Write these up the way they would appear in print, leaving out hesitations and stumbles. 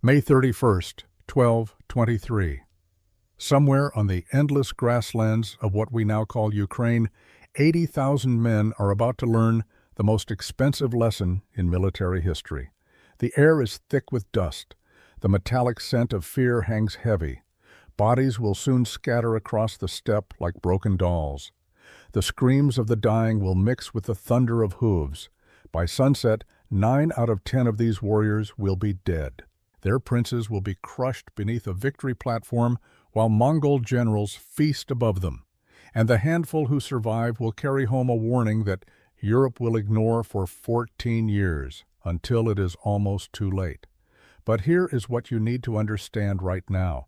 May 31st, 1223. Somewhere on the endless grasslands of what we now call Ukraine, 80,000 men are about to learn the most expensive lesson in military history. The air is thick with dust. The metallic scent of fear hangs heavy. Bodies will soon scatter across the steppe like broken dolls. The screams of the dying will mix with the thunder of hooves. By sunset, 9 out of 10 of these warriors will be dead. Their princes will be crushed beneath a victory platform while Mongol generals feast above them. And the handful who survive will carry home a warning that Europe will ignore for 14 years, until it is almost too late. But here is what you need to understand right now.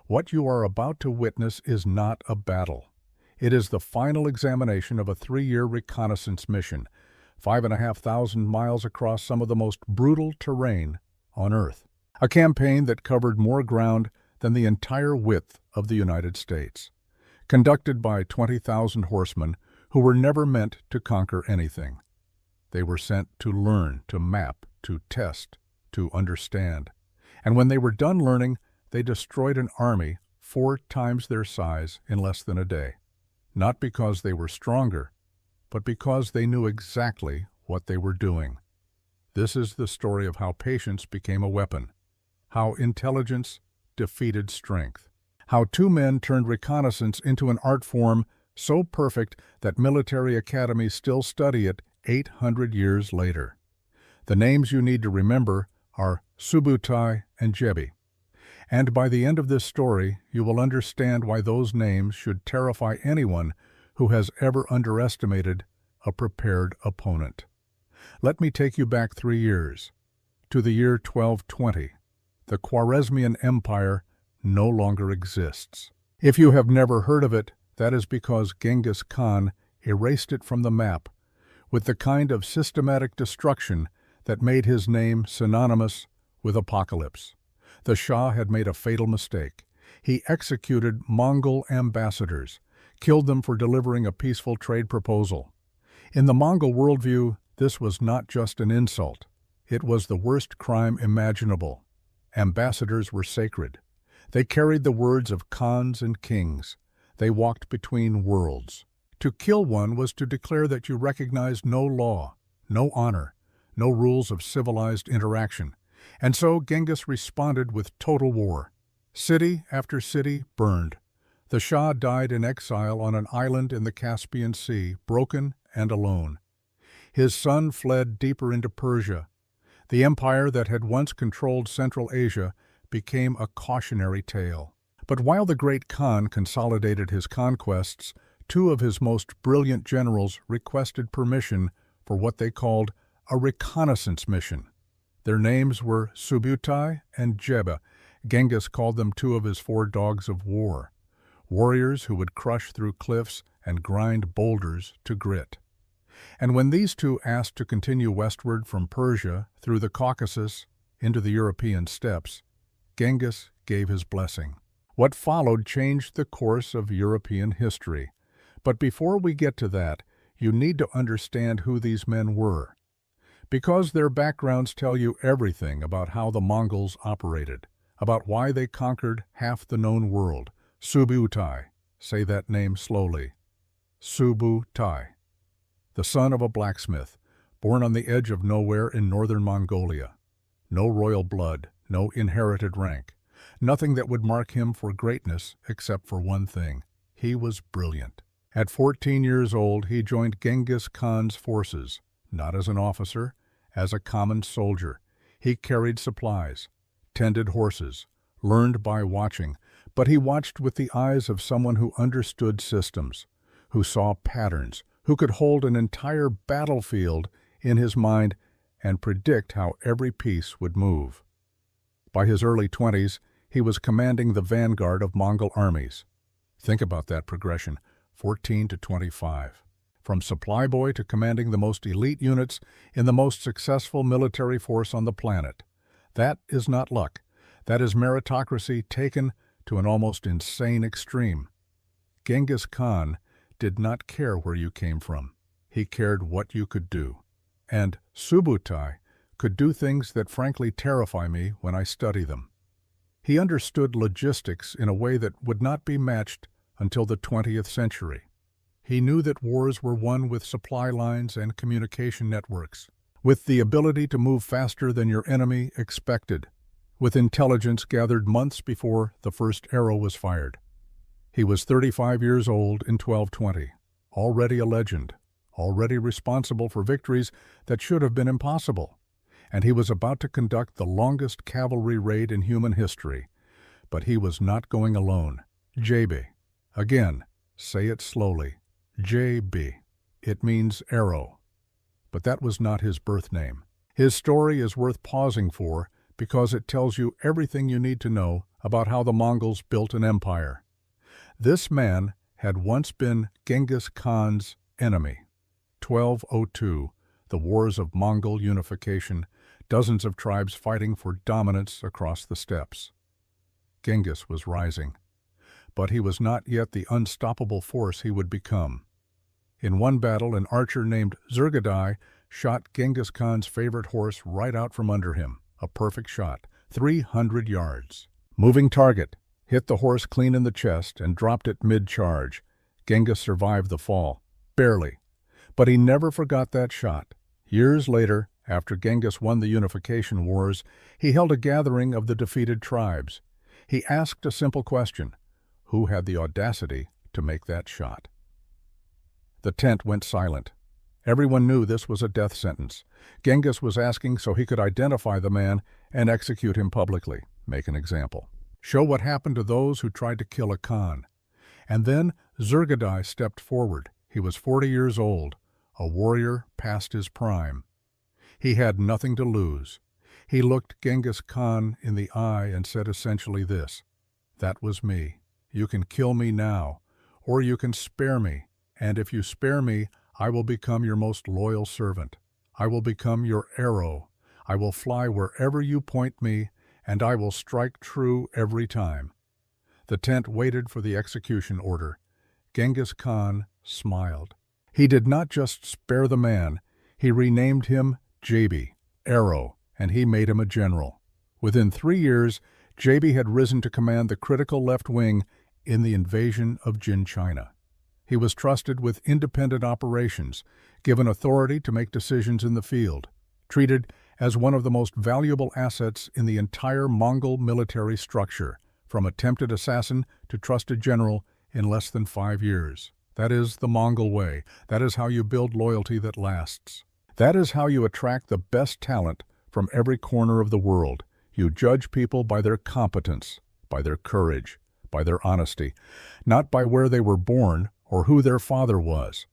What you are about to witness is not a battle. It is the final examination of a 3-year reconnaissance mission, 5,500 miles across some of the most brutal terrain on Earth. A campaign that covered more ground than the entire width of the United States. Conducted by 20,000 horsemen who were never meant to conquer anything. They were sent to learn, to map, to test, to understand. And when they were done learning, they destroyed an army 4 times their size in less than a day. Not because they were stronger, but because they knew exactly what they were doing. This is the story of how patience became a weapon, how intelligence defeated strength, how 2 men turned reconnaissance into an art form so perfect that military academies still study it 800 years later. The names you need to remember are Subutai and Jebi. And by the end of this story, you will understand why those names should terrify anyone who has ever underestimated a prepared opponent. Let me take you back 3 years, to the year 1220. The Khwarezmian Empire no longer exists. If you have never heard of it, that is because Genghis Khan erased it from the map with the kind of systematic destruction that made his name synonymous with apocalypse. The Shah had made a fatal mistake. He executed Mongol ambassadors, killed them for delivering a peaceful trade proposal. In the Mongol worldview, this was not just an insult. It was the worst crime imaginable. Ambassadors were sacred. They carried the words of khans and kings. They walked between worlds. To kill one was to declare that you recognized no law, no honor, no rules of civilized interaction. And so Genghis responded with total war. City after city burned. The Shah died in exile on an island in the Caspian Sea, broken and alone. His son fled deeper into Persia. The empire that had once controlled Central Asia became a cautionary tale. But while the great Khan consolidated his conquests, 2 of his most brilliant generals requested permission for what they called a reconnaissance mission. Their names were Subutai and Jebi. Genghis called them 2 of his 4 dogs of war, warriors who would crush through cliffs and grind boulders to grit. And when these 2 asked to continue westward from Persia through the Caucasus into the European steppes, Genghis gave his blessing. What followed changed the course of European history. But before we get to that, you need to understand who these men were. Because their backgrounds tell you everything about how the Mongols operated, about why they conquered half the known world. Subutai, say that name slowly. Subutai. The son of a blacksmith, born on the edge of nowhere in northern Mongolia. No royal blood, no inherited rank. Nothing that would mark him for greatness except for one thing. He was brilliant. At 14 years old, he joined Genghis Khan's forces, not as an officer, as a common soldier. He carried supplies, tended horses, learned by watching, but he watched with the eyes of someone who understood systems, who saw patterns, who could hold an entire battlefield in his mind and predict how every piece would move. By his early 20s, he was commanding the vanguard of Mongol armies. Think about that progression, 14 to 25. From supply boy to commanding the most elite units in the most successful military force on the planet. That is not luck. That is meritocracy taken to an almost insane extreme. Genghis Khan did not care where you came from. He cared what you could do. And Subutai could do things that frankly terrify me when I study them. He understood logistics in a way that would not be matched until the 20th century. He knew that wars were won with supply lines and communication networks, with the ability to move faster than your enemy expected, with intelligence gathered months before the first arrow was fired. He was 35 years old in 1220, already a legend, already responsible for victories that should have been impossible, and he was about to conduct the longest cavalry raid in human history. But he was not going alone. JB. Again, say it slowly. JB. It means arrow. But that was not his birth name. His story is worth pausing for because it tells you everything you need to know about how the Mongols built an empire. This man had once been Genghis Khan's enemy. 1202, the wars of Mongol unification, dozens of tribes fighting for dominance across the steppes. Genghis was rising, but he was not yet the unstoppable force he would become. In one battle, an archer named Zurgadai shot Genghis Khan's favorite horse right out from under him. A perfect shot, 300 yards. Moving target, hit the horse clean in the chest and dropped it mid-charge. Genghis survived the fall, barely. But he never forgot that shot. Years later, after Genghis won the unification wars, he held a gathering of the defeated tribes. He asked a simple question: who had the audacity to make that shot? The tent went silent. Everyone knew this was a death sentence. Genghis was asking so he could identify the man and execute him publicly, make an example. Show what happened to those who tried to kill a Khan. And then Zurgadai stepped forward. He was 40 years old, a warrior past his prime. He had nothing to lose. He looked Genghis Khan in the eye and said essentially this: "That was me. You can kill me now, or you can spare me, and if you spare me, I will become your most loyal servant. I will become your arrow. I will fly wherever you point me, and I will strike true every time." The tent waited for the execution order. Genghis Khan smiled. He did not just spare the man, he renamed him JB, Arrow, and he made him a general. Within 3 years, JB had risen to command the critical left wing in the invasion of Jin China. He was trusted with independent operations, given authority to make decisions in the field, treated as one of the most valuable assets in the entire Mongol military structure, from attempted assassin to trusted general in less than 5 years. That is the Mongol way. That is how you build loyalty that lasts. That is how you attract the best talent from every corner of the world. You judge people by their competence, by their courage, by their honesty, not by where they were born or who their father was.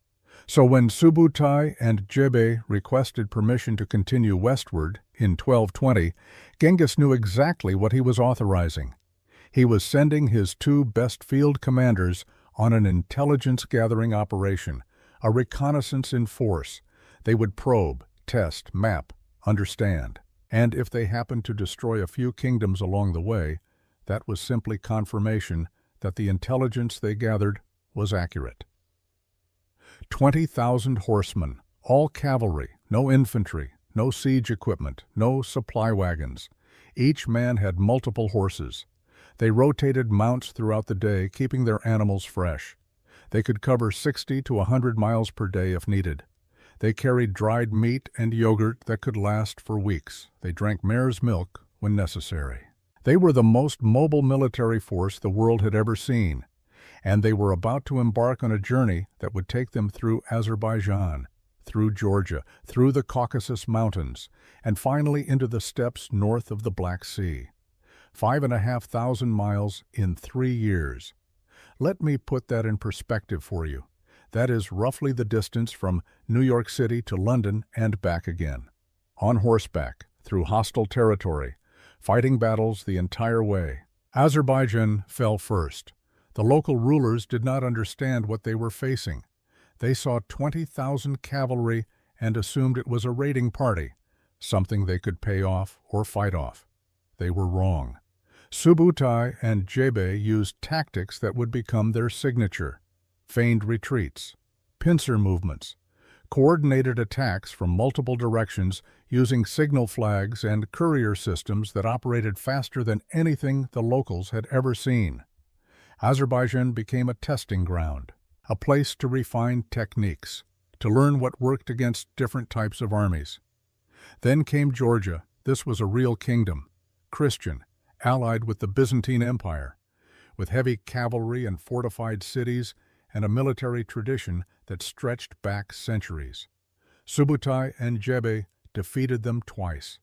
So when Subutai and Jebe requested permission to continue westward in 1220, Genghis knew exactly what he was authorizing. He was sending his 2 best field commanders on an intelligence-gathering operation, a reconnaissance in force. They would probe, test, map, understand. And if they happened to destroy a few kingdoms along the way, that was simply confirmation that the intelligence they gathered was accurate. 20,000 horsemen, all cavalry, no infantry, no siege equipment, no supply wagons. Each man had multiple horses. They rotated mounts throughout the day, keeping their animals fresh. They could cover 60 to 100 miles per day if needed. They carried dried meat and yogurt that could last for weeks. They drank mare's milk when necessary. They were the most mobile military force the world had ever seen, and they were about to embark on a journey that would take them through Azerbaijan, through Georgia, through the Caucasus Mountains, and finally into the steppes north of the Black Sea. 5,500 miles in 3 years. Let me put that in perspective for you. That is roughly the distance from New York City to London and back again. On horseback, through hostile territory, fighting battles the entire way. Azerbaijan fell first. The local rulers did not understand what they were facing. They saw 20,000 cavalry and assumed it was a raiding party, something they could pay off or fight off. They were wrong. Subutai and Jebe used tactics that would become their signature: feigned retreats, pincer movements, coordinated attacks from multiple directions using signal flags and courier systems that operated faster than anything the locals had ever seen. Azerbaijan became a testing ground, a place to refine techniques, to learn what worked against different types of armies. Then came Georgia. This was a real kingdom, Christian, allied with the Byzantine Empire, with heavy cavalry and fortified cities and a military tradition that stretched back centuries. Subutai and Jebe defeated them twice.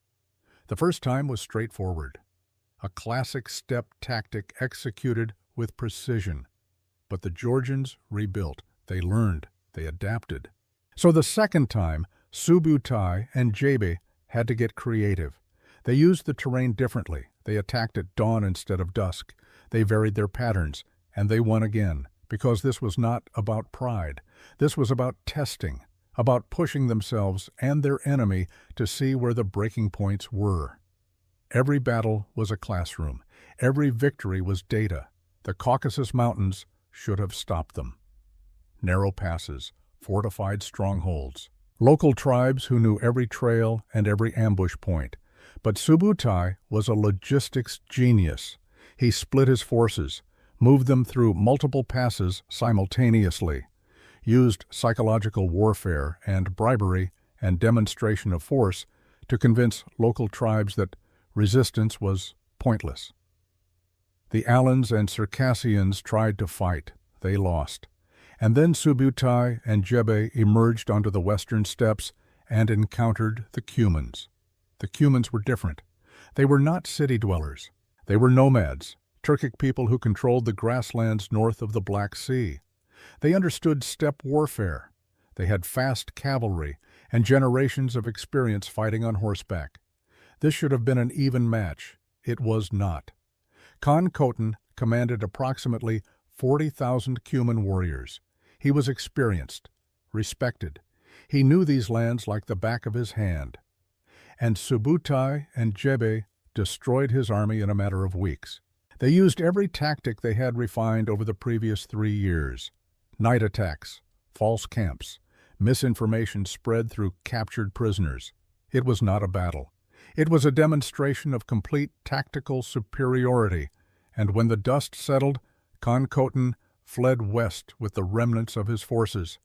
The first time was straightforward, a classic steppe tactic executed with precision. But the Georgians rebuilt, they learned, they adapted. So the second time, Subutai and Jebe had to get creative. They used the terrain differently. They attacked at dawn instead of dusk. They varied their patterns, and they won again, because this was not about pride. This was about testing, about pushing themselves and their enemy to see where the breaking points were. Every battle was a classroom. Every victory was data. The Caucasus Mountains should have stopped them. Narrow passes, fortified strongholds, local tribes who knew every trail and every ambush point. But Subutai was a logistics genius. He split his forces, moved them through multiple passes simultaneously, used psychological warfare and bribery and demonstration of force to convince local tribes that resistance was pointless. The Alans and Circassians tried to fight. They lost. And then Subutai and Jebe emerged onto the western steppes and encountered the Cumans. The Cumans were different. They were not city dwellers. They were nomads, Turkic people who controlled the grasslands north of the Black Sea. They understood steppe warfare. They had fast cavalry and generations of experience fighting on horseback. This should have been an even match. It was not. Khan Khotan commanded approximately 40,000 Cuman warriors. He was experienced, respected. He knew these lands like the back of his hand. And Subutai and Jebe destroyed his army in a matter of weeks. They used every tactic they had refined over the previous 3 years. Night attacks, false camps, misinformation spread through captured prisoners. It was not a battle. It was a demonstration of complete tactical superiority, and when the dust settled, Khan Khotan fled west with the remnants of his forces.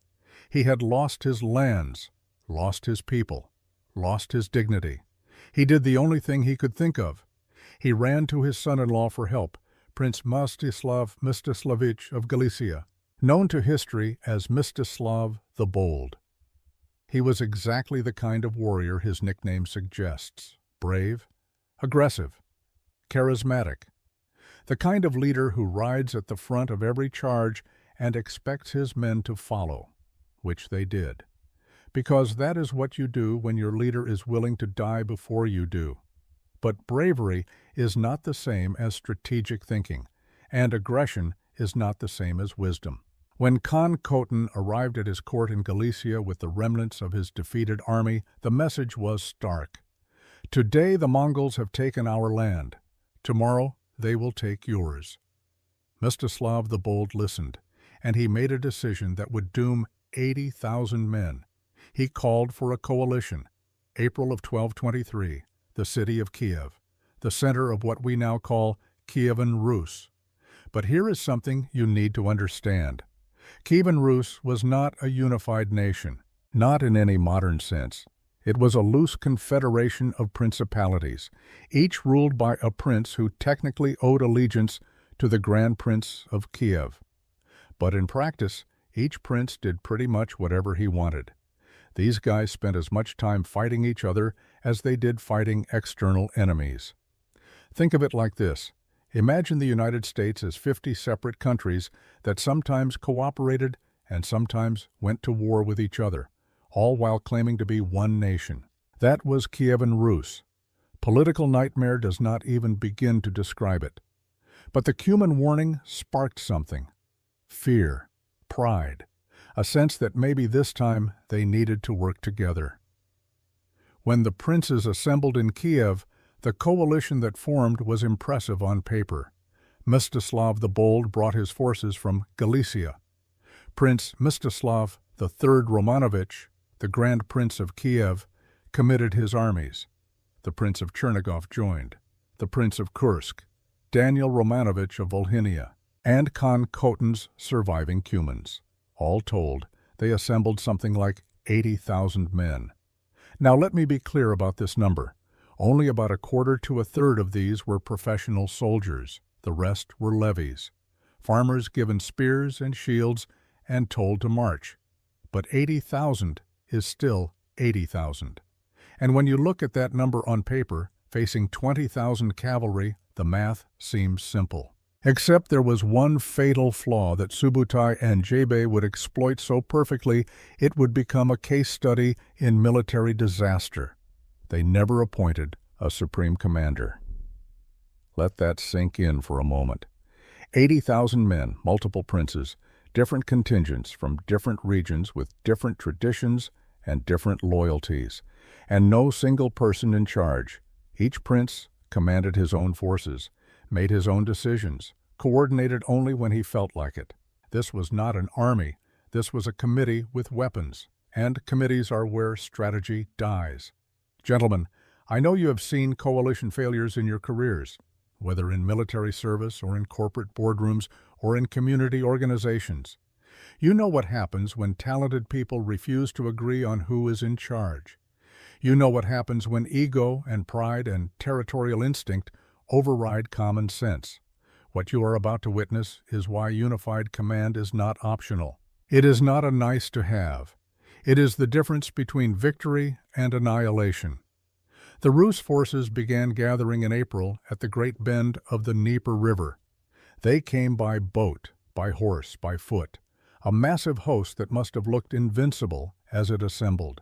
He had lost his lands, lost his people, lost his dignity. He did the only thing he could think of. He ran to his son-in-law for help, Prince Mstislav Mstislavich of Galicia, known to history as Mstislav the Bold. He was exactly the kind of warrior his nickname suggests: brave, aggressive, charismatic. The kind of leader who rides at the front of every charge and expects his men to follow, which they did. Because that is what you do when your leader is willing to die before you do. But bravery is not the same as strategic thinking, and aggression is not the same as wisdom. When Khan Khotan arrived at his court in Galicia with the remnants of his defeated army, the message was stark. Today the Mongols have taken our land. Tomorrow they will take yours. Mstislav the Bold listened, and he made a decision that would doom 80,000 men. He called for a coalition. April of 1223, the city of Kiev, the center of what we now call Kievan Rus. But here is something you need to understand. Kievan Rus was not a unified nation, not in any modern sense. It was a loose confederation of principalities, each ruled by a prince who technically owed allegiance to the Grand Prince of Kiev. But in practice, each prince did pretty much whatever he wanted. These guys spent as much time fighting each other as they did fighting external enemies. Think of it like this. Imagine the United States as 50 separate countries that sometimes cooperated and sometimes went to war with each other, all while claiming to be one nation. That was Kievan Rus. Political nightmare does not even begin to describe it. But the Cuman warning sparked something. Fear, pride, a sense that maybe this time they needed to work together. When the princes assembled in Kiev, the coalition that formed was impressive on paper. Mstislav the Bold brought his forces from Galicia. Prince Mstislav III Romanovich, the Grand Prince of Kiev, committed his armies. The Prince of Chernigov joined, the Prince of Kursk, Daniel Romanovich of Volhynia, and Khan Khotan's surviving Cumans. All told, they assembled something like 80,000 men. Now let me be clear about this number. Only about a quarter to a third of these were professional soldiers. The rest were levies, farmers given spears and shields and told to march. But 80,000 is still 80,000. And when you look at that number on paper, facing 20,000 cavalry, the math seems simple. Except there was one fatal flaw that Subutai and Jebe would exploit so perfectly it would become a case study in military disaster. They never appointed a supreme commander. Let that sink in for a moment. 80,000 men, multiple princes, different contingents from different regions with different traditions and different loyalties, and no single person in charge. Each prince commanded his own forces, made his own decisions, coordinated only when he felt like it. This was not an army. This was a committee with weapons, and committees are where strategy dies. Gentlemen, I know you have seen coalition failures in your careers, whether in military service or in corporate boardrooms or in community organizations. You know what happens when talented people refuse to agree on who is in charge. You know what happens when ego and pride and territorial instinct override common sense. What you are about to witness is why unified command is not optional. It is not a nice to have. It is the difference between victory and annihilation. The Rus forces began gathering in April at the Great Bend of the Dnieper River. They came by boat, by horse, by foot, a massive host that must have looked invincible as it assembled.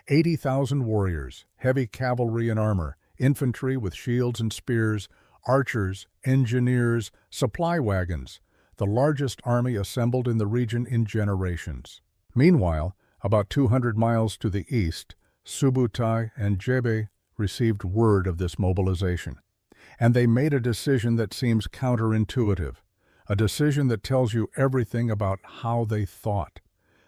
80,000 warriors, heavy cavalry and armor, infantry with shields and spears, archers, engineers, supply wagons, the largest army assembled in the region in generations. Meanwhile, about 200 miles to the east, Subutai and Jebe received word of this mobilization, and they made a decision that seems counterintuitive, a decision that tells you everything about how they thought.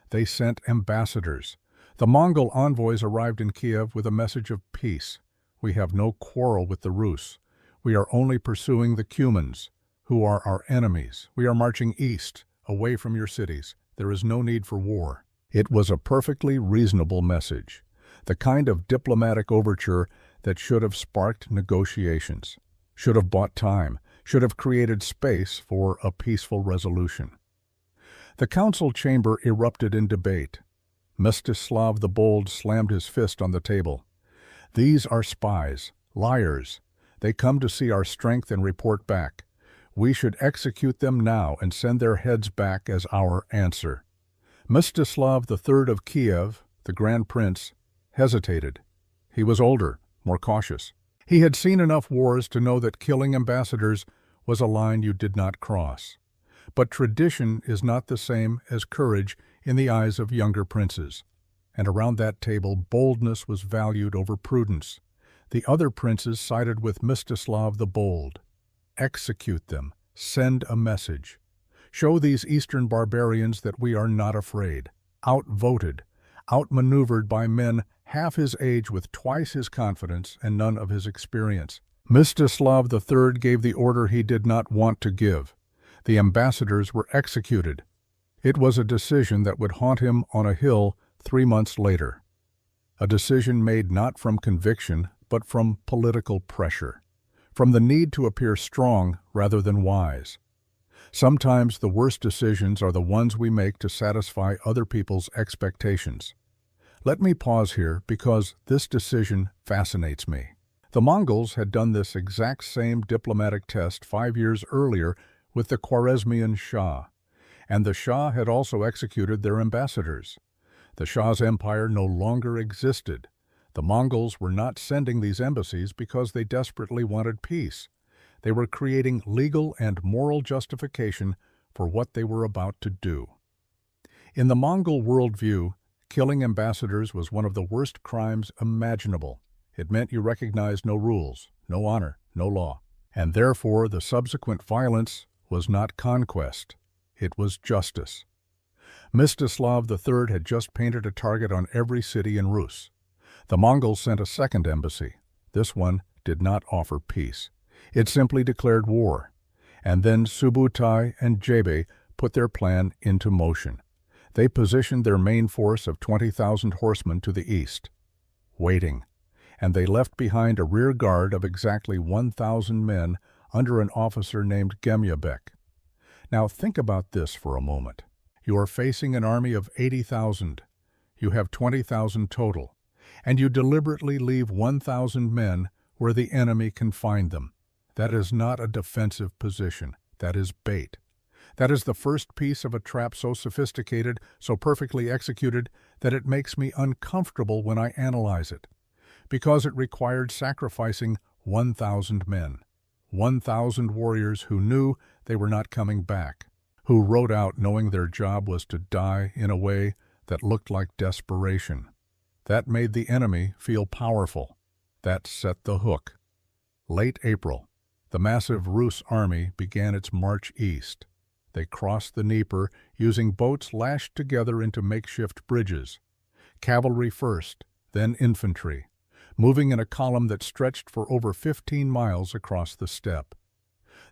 They sent ambassadors. The Mongol envoys arrived in Kiev with a message of peace. We have no quarrel with the Rus. We are only pursuing the Cumans, who are our enemies. We are marching east, away from your cities. There is no need for war. It was a perfectly reasonable message, the kind of diplomatic overture that should have sparked negotiations, should have bought time, should have created space for a peaceful resolution. The council chamber erupted in debate. Mstislav the Bold slammed his fist on the table. These are spies, liars. They come to see our strength and report back. We should execute them now and send their heads back as our answer. Mstislav III of Kiev, the Grand Prince, hesitated. He was older, more cautious. He had seen enough wars to know that killing ambassadors was a line you did not cross. But tradition is not the same as courage in the eyes of younger princes. And around that table, boldness was valued over prudence. The other princes sided with Mstislav the Bold. Execute them. Send a message. Show these Eastern barbarians that we are not afraid. Outvoted, outmaneuvered by men half his age with twice his confidence and none of his experience. Mstislav III gave the order he did not want to give. The ambassadors were executed. It was a decision that would haunt him on a hill 3 months later. A decision made not from conviction, but from political pressure, from the need to appear strong rather than wise. Sometimes the worst decisions are the ones we make to satisfy other people's expectations. Let me pause here because this decision fascinates me. The Mongols had done this exact same diplomatic test 5 years earlier with the Khwarezmian Shah, and the Shah had also executed their ambassadors. The Shah's empire no longer existed. The Mongols were not sending these embassies because they desperately wanted peace. They were creating legal and moral justification for what they were about to do. In the Mongol worldview, killing ambassadors was one of the worst crimes imaginable. It meant you recognized no rules, no honor, no law, and therefore the subsequent violence was not conquest. It was justice. Mstislav III had just painted a target on every city in Rus. The Mongols sent a second embassy. This one did not offer peace. It simply declared war. And then Subutai and Jebe put their plan into motion. They positioned their main force of 20,000 horsemen to the east, waiting, and they left behind a rear guard of exactly 1,000 men under an officer named Gemyabek. Now think about this for a moment. You are facing an army of 80,000. You have 20,000 total, and you deliberately leave 1,000 men where the enemy can find them. That is not a defensive position. That is bait. That is the first piece of a trap so sophisticated, so perfectly executed, that it makes me uncomfortable when I analyze it, because it required sacrificing 1,000 men, 1,000 warriors who knew they were not coming back, who rode out knowing their job was to die in a way that looked like desperation. That made the enemy feel powerful. That set the hook. Late April, the massive Rus army began its march east. They crossed the Dnieper using boats lashed together into makeshift bridges. Cavalry first, then infantry, moving in a column that stretched for over 15 miles across the steppe.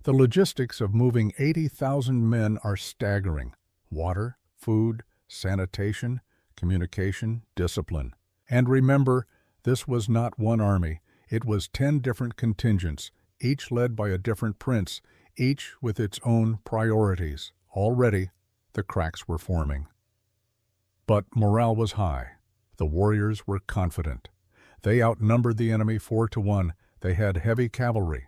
The logistics of moving 80,000 men are staggering. Water, food, sanitation, communication, discipline. And remember, this was not one army. It was 10 different contingents, each led by a different prince, each with its own priorities. Already, the cracks were forming. But morale was high. The warriors were confident. They outnumbered the enemy 4-1. They had heavy cavalry.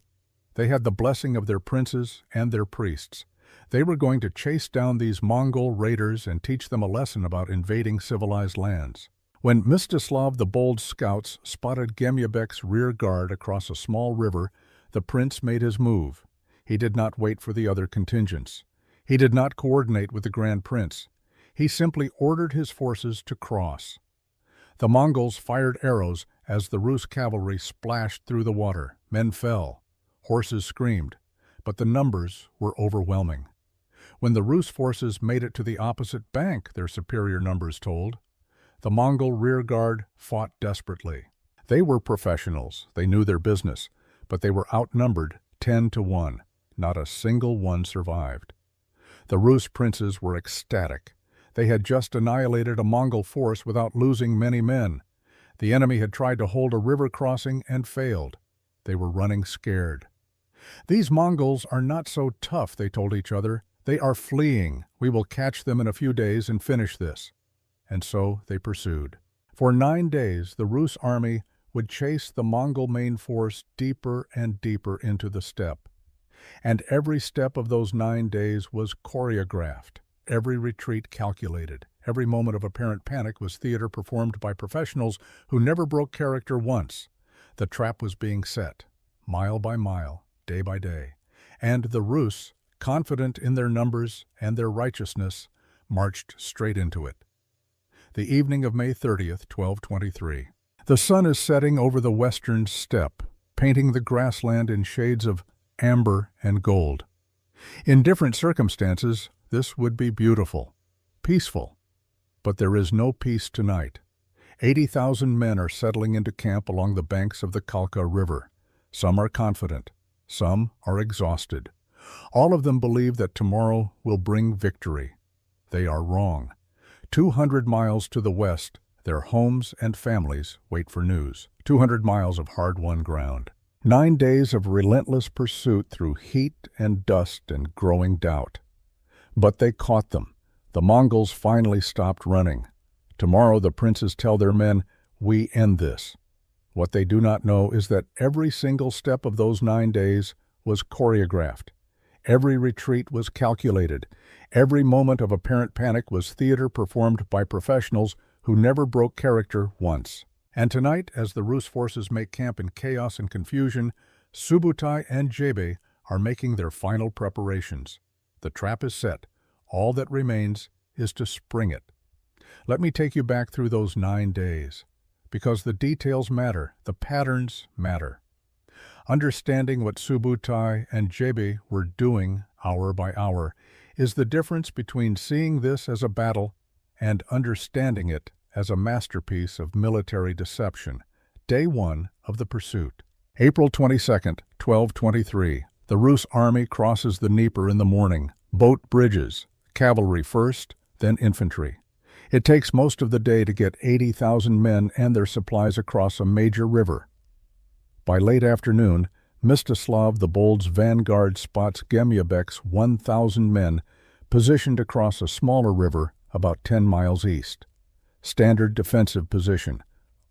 They had the blessing of their princes and their priests. They were going to chase down these Mongol raiders and teach them a lesson about invading civilized lands. When Mstislav the bold scouts spotted Gemyabek's rear guard across a small river, the prince made his move. He did not wait for the other contingents. He did not coordinate with the Grand Prince. He simply ordered his forces to cross. The Mongols fired arrows as the Rus cavalry splashed through the water. Men fell. Horses screamed. But the numbers were overwhelming. When the Rus forces made it to the opposite bank, their superior numbers told, the Mongol rear guard fought desperately. They were professionals. They knew their business. But they were outnumbered 10-1. Not a single one survived. The Rus princes were ecstatic. They had just annihilated a Mongol force without losing many men. The enemy had tried to hold a river crossing and failed. They were running scared. These Mongols are not so tough, they told each other. They are fleeing. We will catch them in a few days and finish this. And so they pursued. For 9 days, the Rus army would chase the Mongol main force deeper and deeper into the steppe. And every step of those 9 days was choreographed, every retreat calculated. Every moment of apparent panic was theater performed by professionals who never broke character once. The trap was being set, mile by mile, day by day. And the Rus, confident in their numbers and their righteousness, marched straight into it. The evening of May 30th, 1223. The sun is setting over the western steppe, painting the grassland in shades of amber and gold. In different circumstances, this would be beautiful, peaceful. But there is no peace tonight. 80,000 men are settling into camp along the banks of the Kalka River. Some are confident. Some are exhausted. All of them believe that tomorrow will bring victory. They are wrong. 200 miles to the west, their homes and families wait for news. 200 miles of hard-won ground. 9 days of relentless pursuit through heat and dust and growing doubt. But they caught them. The Mongols finally stopped running. Tomorrow the princes tell their men, "We end this." What they do not know is that every single step of those 9 days was choreographed. Every retreat was calculated. Every moment of apparent panic was theater performed by professionals who never broke character once. And tonight, as the Rus forces make camp in chaos and confusion, Subutai and Jebe are making their final preparations. The trap is set. All that remains is to spring it. Let me take you back through those 9 days, because the details matter, the patterns matter. Understanding what Subutai and Jebe were doing hour by hour is the difference between seeing this as a battle and understanding it as a masterpiece of military deception. Day 1 of the pursuit. April 22nd, 1223. The Rus army crosses the Dnieper in the morning. Boat bridges. Cavalry first, then infantry. It takes most of the day to get 80,000 men and their supplies across a major river. By late afternoon, Mstislav the Bold's vanguard spots Gemiabek's 1,000 men positioned across a smaller river about 10 miles east. Standard defensive position.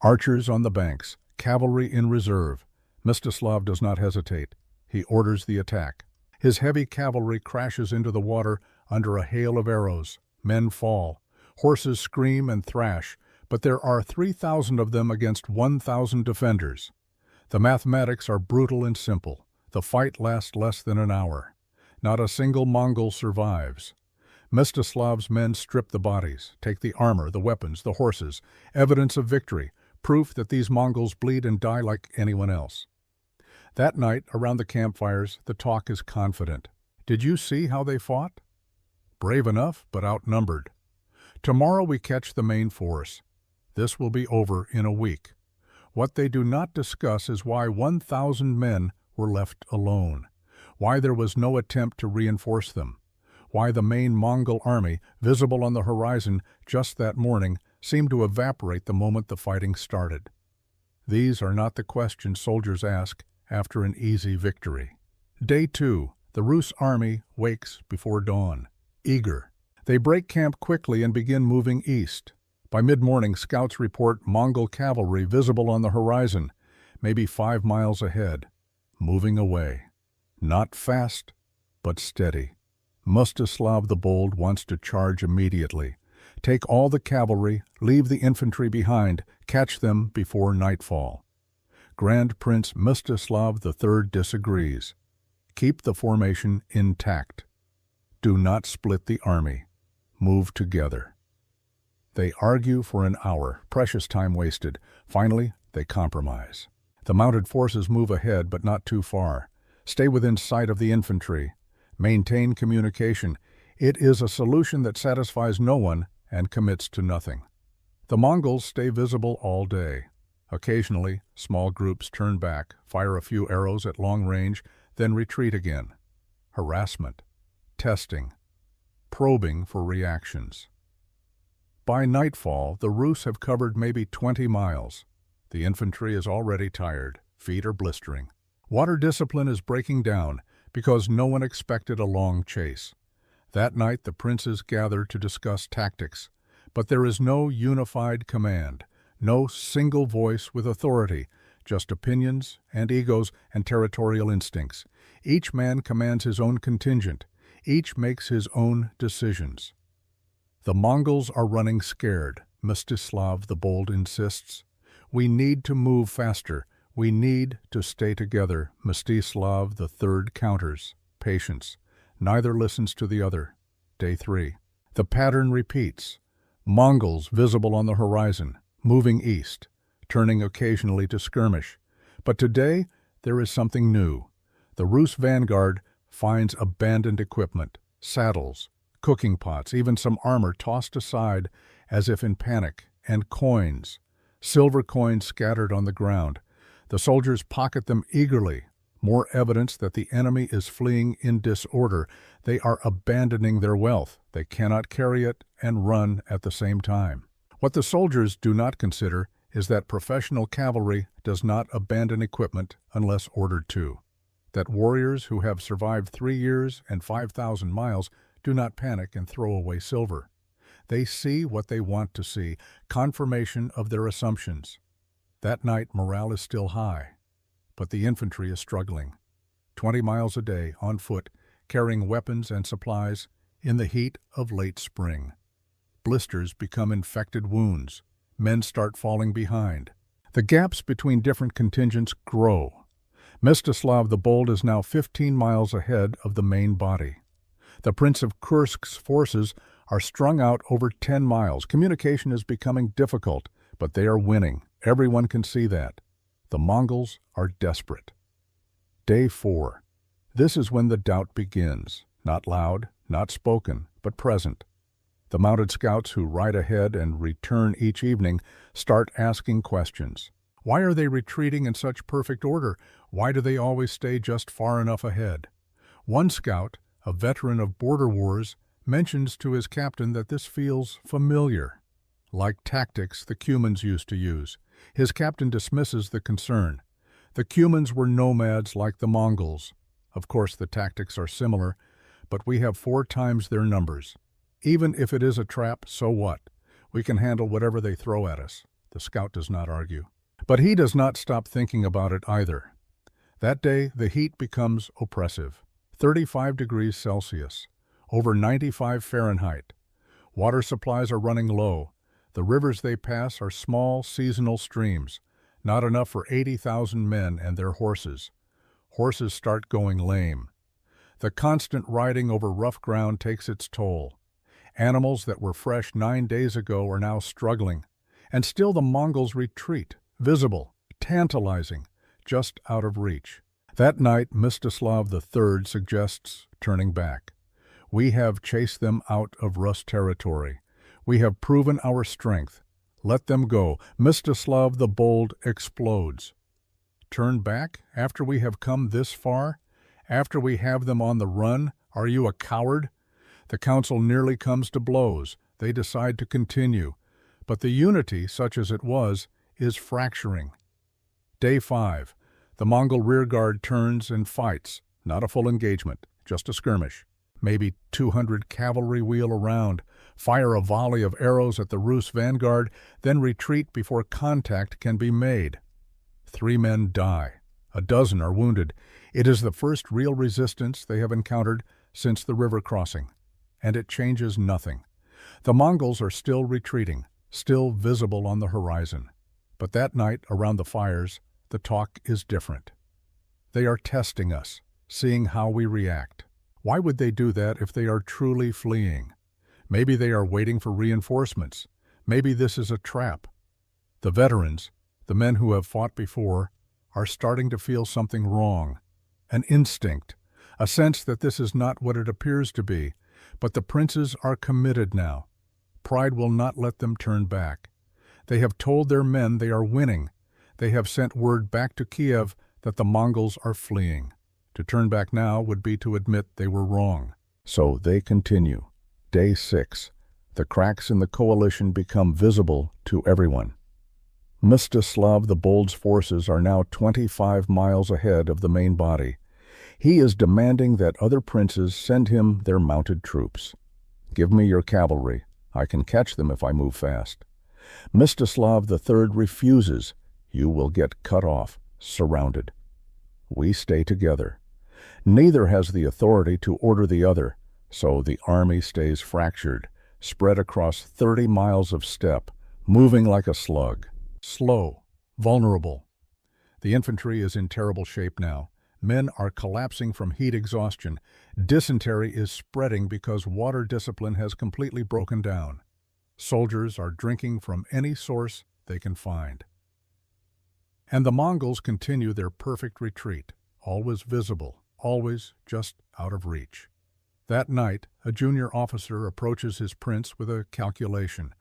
Archers on the banks, cavalry in reserve. Mstislav does not hesitate. He orders the attack. His heavy cavalry crashes into the water under a hail of arrows. Men fall. Horses scream and thrash, but there are 3,000 of them against 1,000 defenders. The mathematics are brutal and simple. The fight lasts less than an hour. Not a single Mongol survives. Mstislav's men strip the bodies, take the armor, the weapons, the horses, evidence of victory, proof that these Mongols bleed and die like anyone else. That night, around the campfires, the talk is confident. Did you see how they fought? Brave enough, but outnumbered. Tomorrow we catch the main force. This will be over in a week. What they do not discuss is why 1,000 men were left alone, why there was no attempt to reinforce them, why the main Mongol army, visible on the horizon just that morning, seemed to evaporate the moment the fighting started. These are not the questions soldiers ask after an easy victory. Day 2. The Rus army wakes before dawn, eager. They break camp quickly and begin moving east. By mid-morning, scouts report Mongol cavalry visible on the horizon, maybe 5 miles ahead, moving away. Not fast, but steady. Mstislav the Bold wants to charge immediately. Take all the cavalry, leave the infantry behind, catch them before nightfall. Grand Prince Mstislav III disagrees. Keep the formation intact. Do not split the army. Move together. They argue for an hour, precious time wasted. Finally, they compromise. The mounted forces move ahead, but not too far. Stay within sight of the infantry. Maintain communication. It is a solution that satisfies no one and commits to nothing. The Mongols stay visible all day. Occasionally, small groups turn back, fire a few arrows at long range, then retreat again. Harassment, testing, probing for reactions. By nightfall, the Rus have covered maybe 20 miles. The infantry is already tired, feet are blistering. Water discipline is breaking down because no one expected a long chase. That night the princes gather to discuss tactics, but there is no unified command, no single voice with authority, just opinions and egos and territorial instincts. Each man commands his own contingent. Each makes his own decisions. The Mongols are running scared, Mstislav the Bold insists. We need to move faster. We need to stay together. Mstislav III counters. Patience. Neither listens to the other. Day 3. The pattern repeats. Mongols visible on the horizon, moving east, turning occasionally to skirmish. But today, there is something new. The Rus vanguard finds abandoned equipment, saddles, cooking pots, even some armor tossed aside as if in panic, and coins, silver coins scattered on the ground. The soldiers pocket them eagerly, more evidence that the enemy is fleeing in disorder. They are abandoning their wealth. They cannot carry it and run at the same time. What the soldiers do not consider is that professional cavalry does not abandon equipment unless ordered to. That warriors who have survived 3 years and 5,000 miles do not panic and throw away silver. They see what they want to see, confirmation of their assumptions. That night morale is still high, but the infantry is struggling. 20 miles a day on foot, carrying weapons and supplies in the heat of late spring. Blisters become infected wounds. Men start falling behind. The gaps between different contingents grow. Mstislav the Bold is now 15 miles ahead of the main body. The Prince of Kursk's forces are strung out over 10 miles. Communication is becoming difficult, but they are winning. Everyone can see that. The Mongols are desperate. Day 4. This is when the doubt begins. Not loud, not spoken, but present. The mounted scouts who ride ahead and return each evening start asking questions. Why are they retreating in such perfect order? Why do they always stay just far enough ahead? One scout, a veteran of border wars, mentions to his captain that this feels familiar, like tactics the Cumans used to use. His captain dismisses the concern. The Cumans were nomads like the Mongols. Of course, the tactics are similar, but we have 4 times their numbers. Even if it is a trap, so what? We can handle whatever they throw at us. The scout does not argue. But he does not stop thinking about it either. That day, the heat becomes oppressive. 35 degrees Celsius, over 95 Fahrenheit. Water supplies are running low. The rivers they pass are small, seasonal streams, not enough for 80,000 men and their horses. Horses start going lame. The constant riding over rough ground takes its toll. Animals that were fresh 9 days ago are now struggling, and still the Mongols retreat, visible, tantalizing, just out of reach. That night, Mstislav III suggests turning back. We have chased them out of Rus territory. We have proven our strength. Let them go. Mstislav the Bold explodes. Turn back after we have come this far? After we have them on the run? Are you a coward? The council nearly comes to blows. They decide to continue. But the unity, such as it was, is fracturing. Day 5. The Mongol rearguard turns and fights. Not a full engagement, just a skirmish. Maybe 200 cavalry wheel around, fire a volley of arrows at the Rus vanguard, then retreat before contact can be made. 3 men die. A dozen are wounded. It is the first real resistance they have encountered since the river crossing. And it changes nothing. The Mongols are still retreating, still visible on the horizon. But that night, around the fires, the talk is different. They are testing us, seeing how we react. Why would they do that if they are truly fleeing? Maybe they are waiting for reinforcements. Maybe this is a trap. The veterans, the men who have fought before, are starting to feel something wrong. An instinct, a sense that this is not what it appears to be. But the princes are committed now. Pride will not let them turn back. They have told their men they are winning. They have sent word back to Kiev that the Mongols are fleeing. To turn back now would be to admit they were wrong. So they continue. Day 6. The cracks in the coalition become visible to everyone. Mstislav the Bold's forces are now 25 miles ahead of the main body. He is demanding that other princes send him their mounted troops. Give me your cavalry. I can catch them if I move fast. Mstislav III refuses. You will get cut off, surrounded. We stay together. Neither has the authority to order the other, so the army stays fractured, spread across 30 miles of steppe, moving like a slug. Slow, vulnerable. The infantry is in terrible shape now. Men are collapsing from heat exhaustion. Dysentery is spreading because water discipline has completely broken down. Soldiers are drinking from any source they can find. And the Mongols continue their perfect retreat, always visible, always just out of reach. That night, a junior officer approaches his prince with a calculation.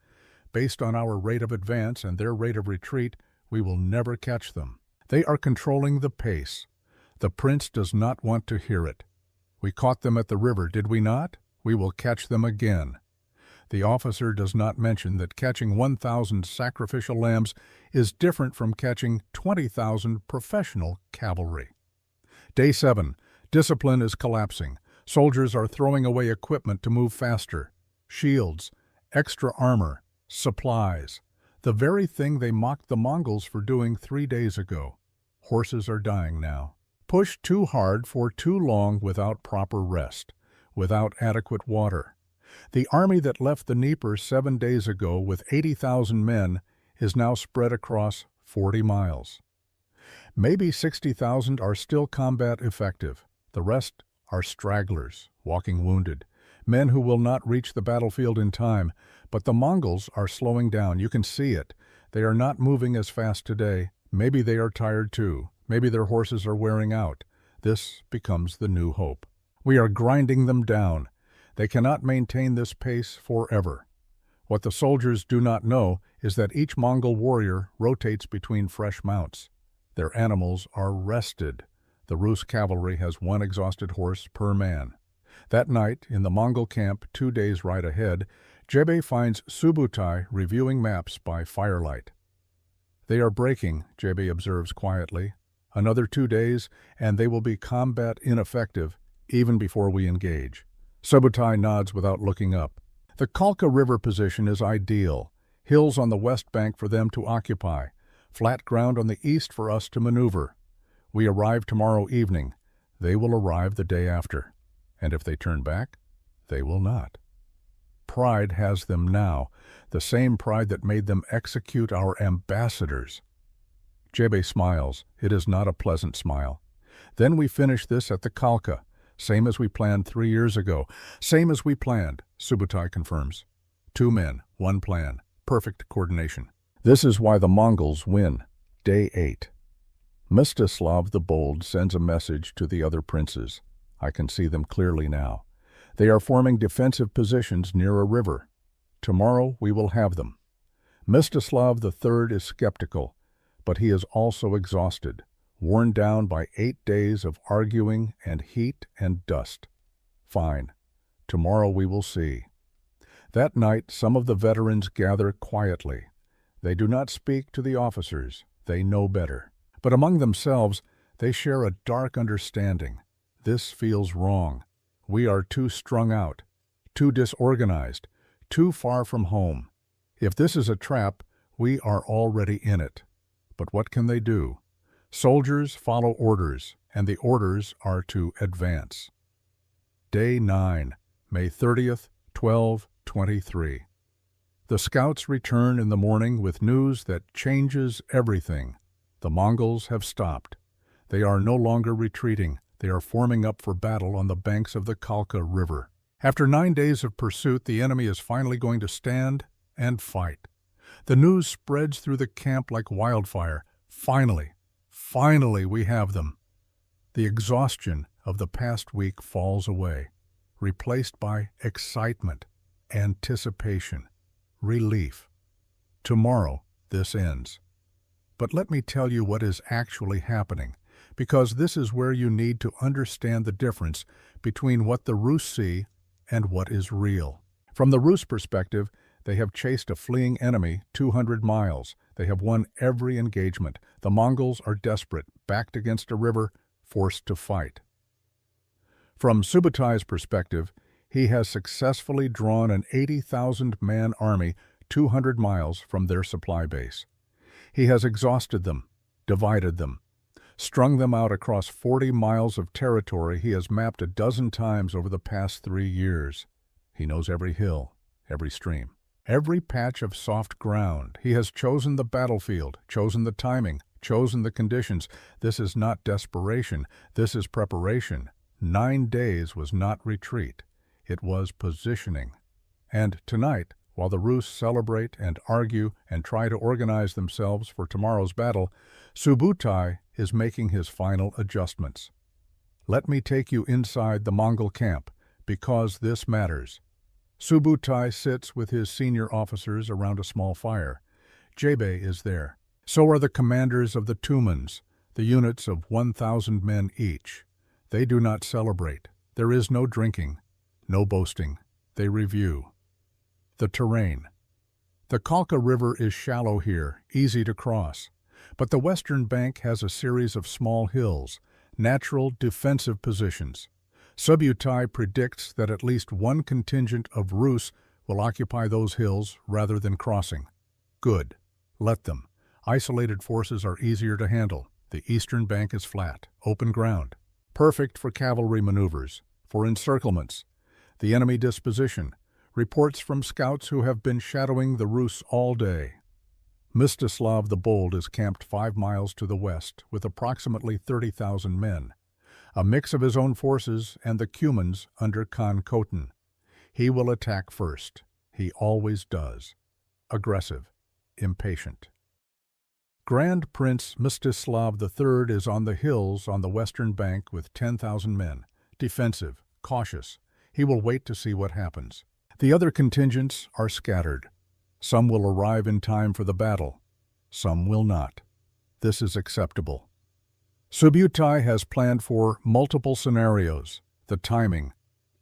Based on our rate of advance and their rate of retreat, we will never catch them. They are controlling the pace. The prince does not want to hear it. We caught them at the river, did we not? We will catch them again. The officer does not mention that catching 1,000 sacrificial lambs is different from catching 20,000 professional cavalry. Day 7. Discipline is collapsing. Soldiers are throwing away equipment to move faster. Shields, extra armor, supplies. The very thing they mocked the Mongols for doing 3 days ago. Horses are dying now. Pushed too hard for too long without proper rest, without adequate water. The army that left the Dnieper 7 days ago with 80,000 men is now spread across 40 miles. Maybe 60,000 are still combat effective. The rest are stragglers, walking wounded, men who will not reach the battlefield in time. But the Mongols are slowing down. You can see it. They are not moving as fast today. Maybe they are tired too. Maybe their horses are wearing out. This becomes the new hope. We are grinding them down. They cannot maintain this pace forever. What the soldiers do not know is that each Mongol warrior rotates between fresh mounts. Their animals are rested. The Rus cavalry has one exhausted horse per man. That night, in the Mongol camp 2 days' ride ahead, Jebe finds Subutai reviewing maps by firelight. "They are breaking," Jebe observes quietly. "Another 2 days, and they will be combat ineffective, even before we engage." Subutai nods without looking up. The Kalka River position is ideal. Hills on the west bank for them to occupy. Flat ground on the east for us to maneuver. We arrive tomorrow evening. They will arrive the day after. And if they turn back, they will not. Pride has them now, the same pride that made them execute our ambassadors. Jebe smiles. It is not a pleasant smile. "Then we finish this at the Kalka. Same as we planned 3 years ago. Same as we planned," Subutai confirms. 2 men, 1 plan. Perfect coordination. This is why the Mongols win. Day 8. Mstislav the Bold sends a message to the other princes. I can see them clearly now. They are forming defensive positions near a river. Tomorrow we will have them. Mstislav III is skeptical, but he is also exhausted, worn down by 8 days of arguing and heat and dust. Fine. Tomorrow we will see. That night some of the veterans gather quietly. They do not speak to the officers. They know better. But among themselves, they share a dark understanding. This feels wrong. We are too strung out, too disorganized, too far from home. If this is a trap, we are already in it. But what can they do? Soldiers follow orders, and the orders are to advance. Day 9, May 30th, 1223. The scouts return in the morning with news that changes everything. The Mongols have stopped. They are no longer retreating. They are forming up for battle on the banks of the Kalka River. After 9 days of pursuit, the enemy is finally going to stand and fight. The news spreads through the camp like wildfire. Finally we have them. The exhaustion of the past week falls away, replaced by excitement, anticipation, relief. Tomorrow this ends. But let me tell you what is actually happening, because this is where you need to understand the difference between what the Rus see and what is real. From the Rus perspective, they have chased a fleeing enemy 200 miles. They have won every engagement. The Mongols are desperate, backed against a river, forced to fight. From Subutai's perspective, he has successfully drawn an 80,000-man army 200 miles from their supply base. He has exhausted them, divided them, strung them out across 40 miles of territory he has mapped a dozen times over the past 3 years. He knows every hill, every stream, every patch of soft ground. He has chosen the battlefield, chosen the timing, chosen the conditions. This is not desperation. This is preparation. 9 days was not retreat. It was positioning. And tonight, while the Rus celebrate and argue and try to organize themselves for tomorrow's battle, Subutai is making his final adjustments. Let me take you inside the Mongol camp, because this matters. Subutai sits with his senior officers around a small fire. Jebe is there. So are the commanders of the Tumans, the units of 1,000 men each. They do not celebrate. There is no drinking, no boasting. They review. The terrain. The Kalka River is shallow here, easy to cross. But the western bank has a series of small hills, natural defensive positions. Subutai predicts that at least one contingent of Rus will occupy those hills rather than crossing. Good. Let them. Isolated forces are easier to handle. The eastern bank is flat, open ground. Perfect for cavalry maneuvers, for encirclements. The enemy disposition. Reports from scouts who have been shadowing the Rus all day. Mstislav the Bold is camped 5 miles to the west with approximately 30,000 men, a mix of his own forces and the Cumans under Khan Khotin. He will attack first. He always does. Aggressive, impatient. Grand Prince Mstislav III is on the hills on the western bank with 10,000 men, defensive, cautious. He will wait to see what happens. The other contingents are scattered. Some will arrive in time for the battle. Some will not. This is acceptable. Subutai has planned for multiple scenarios. The timing.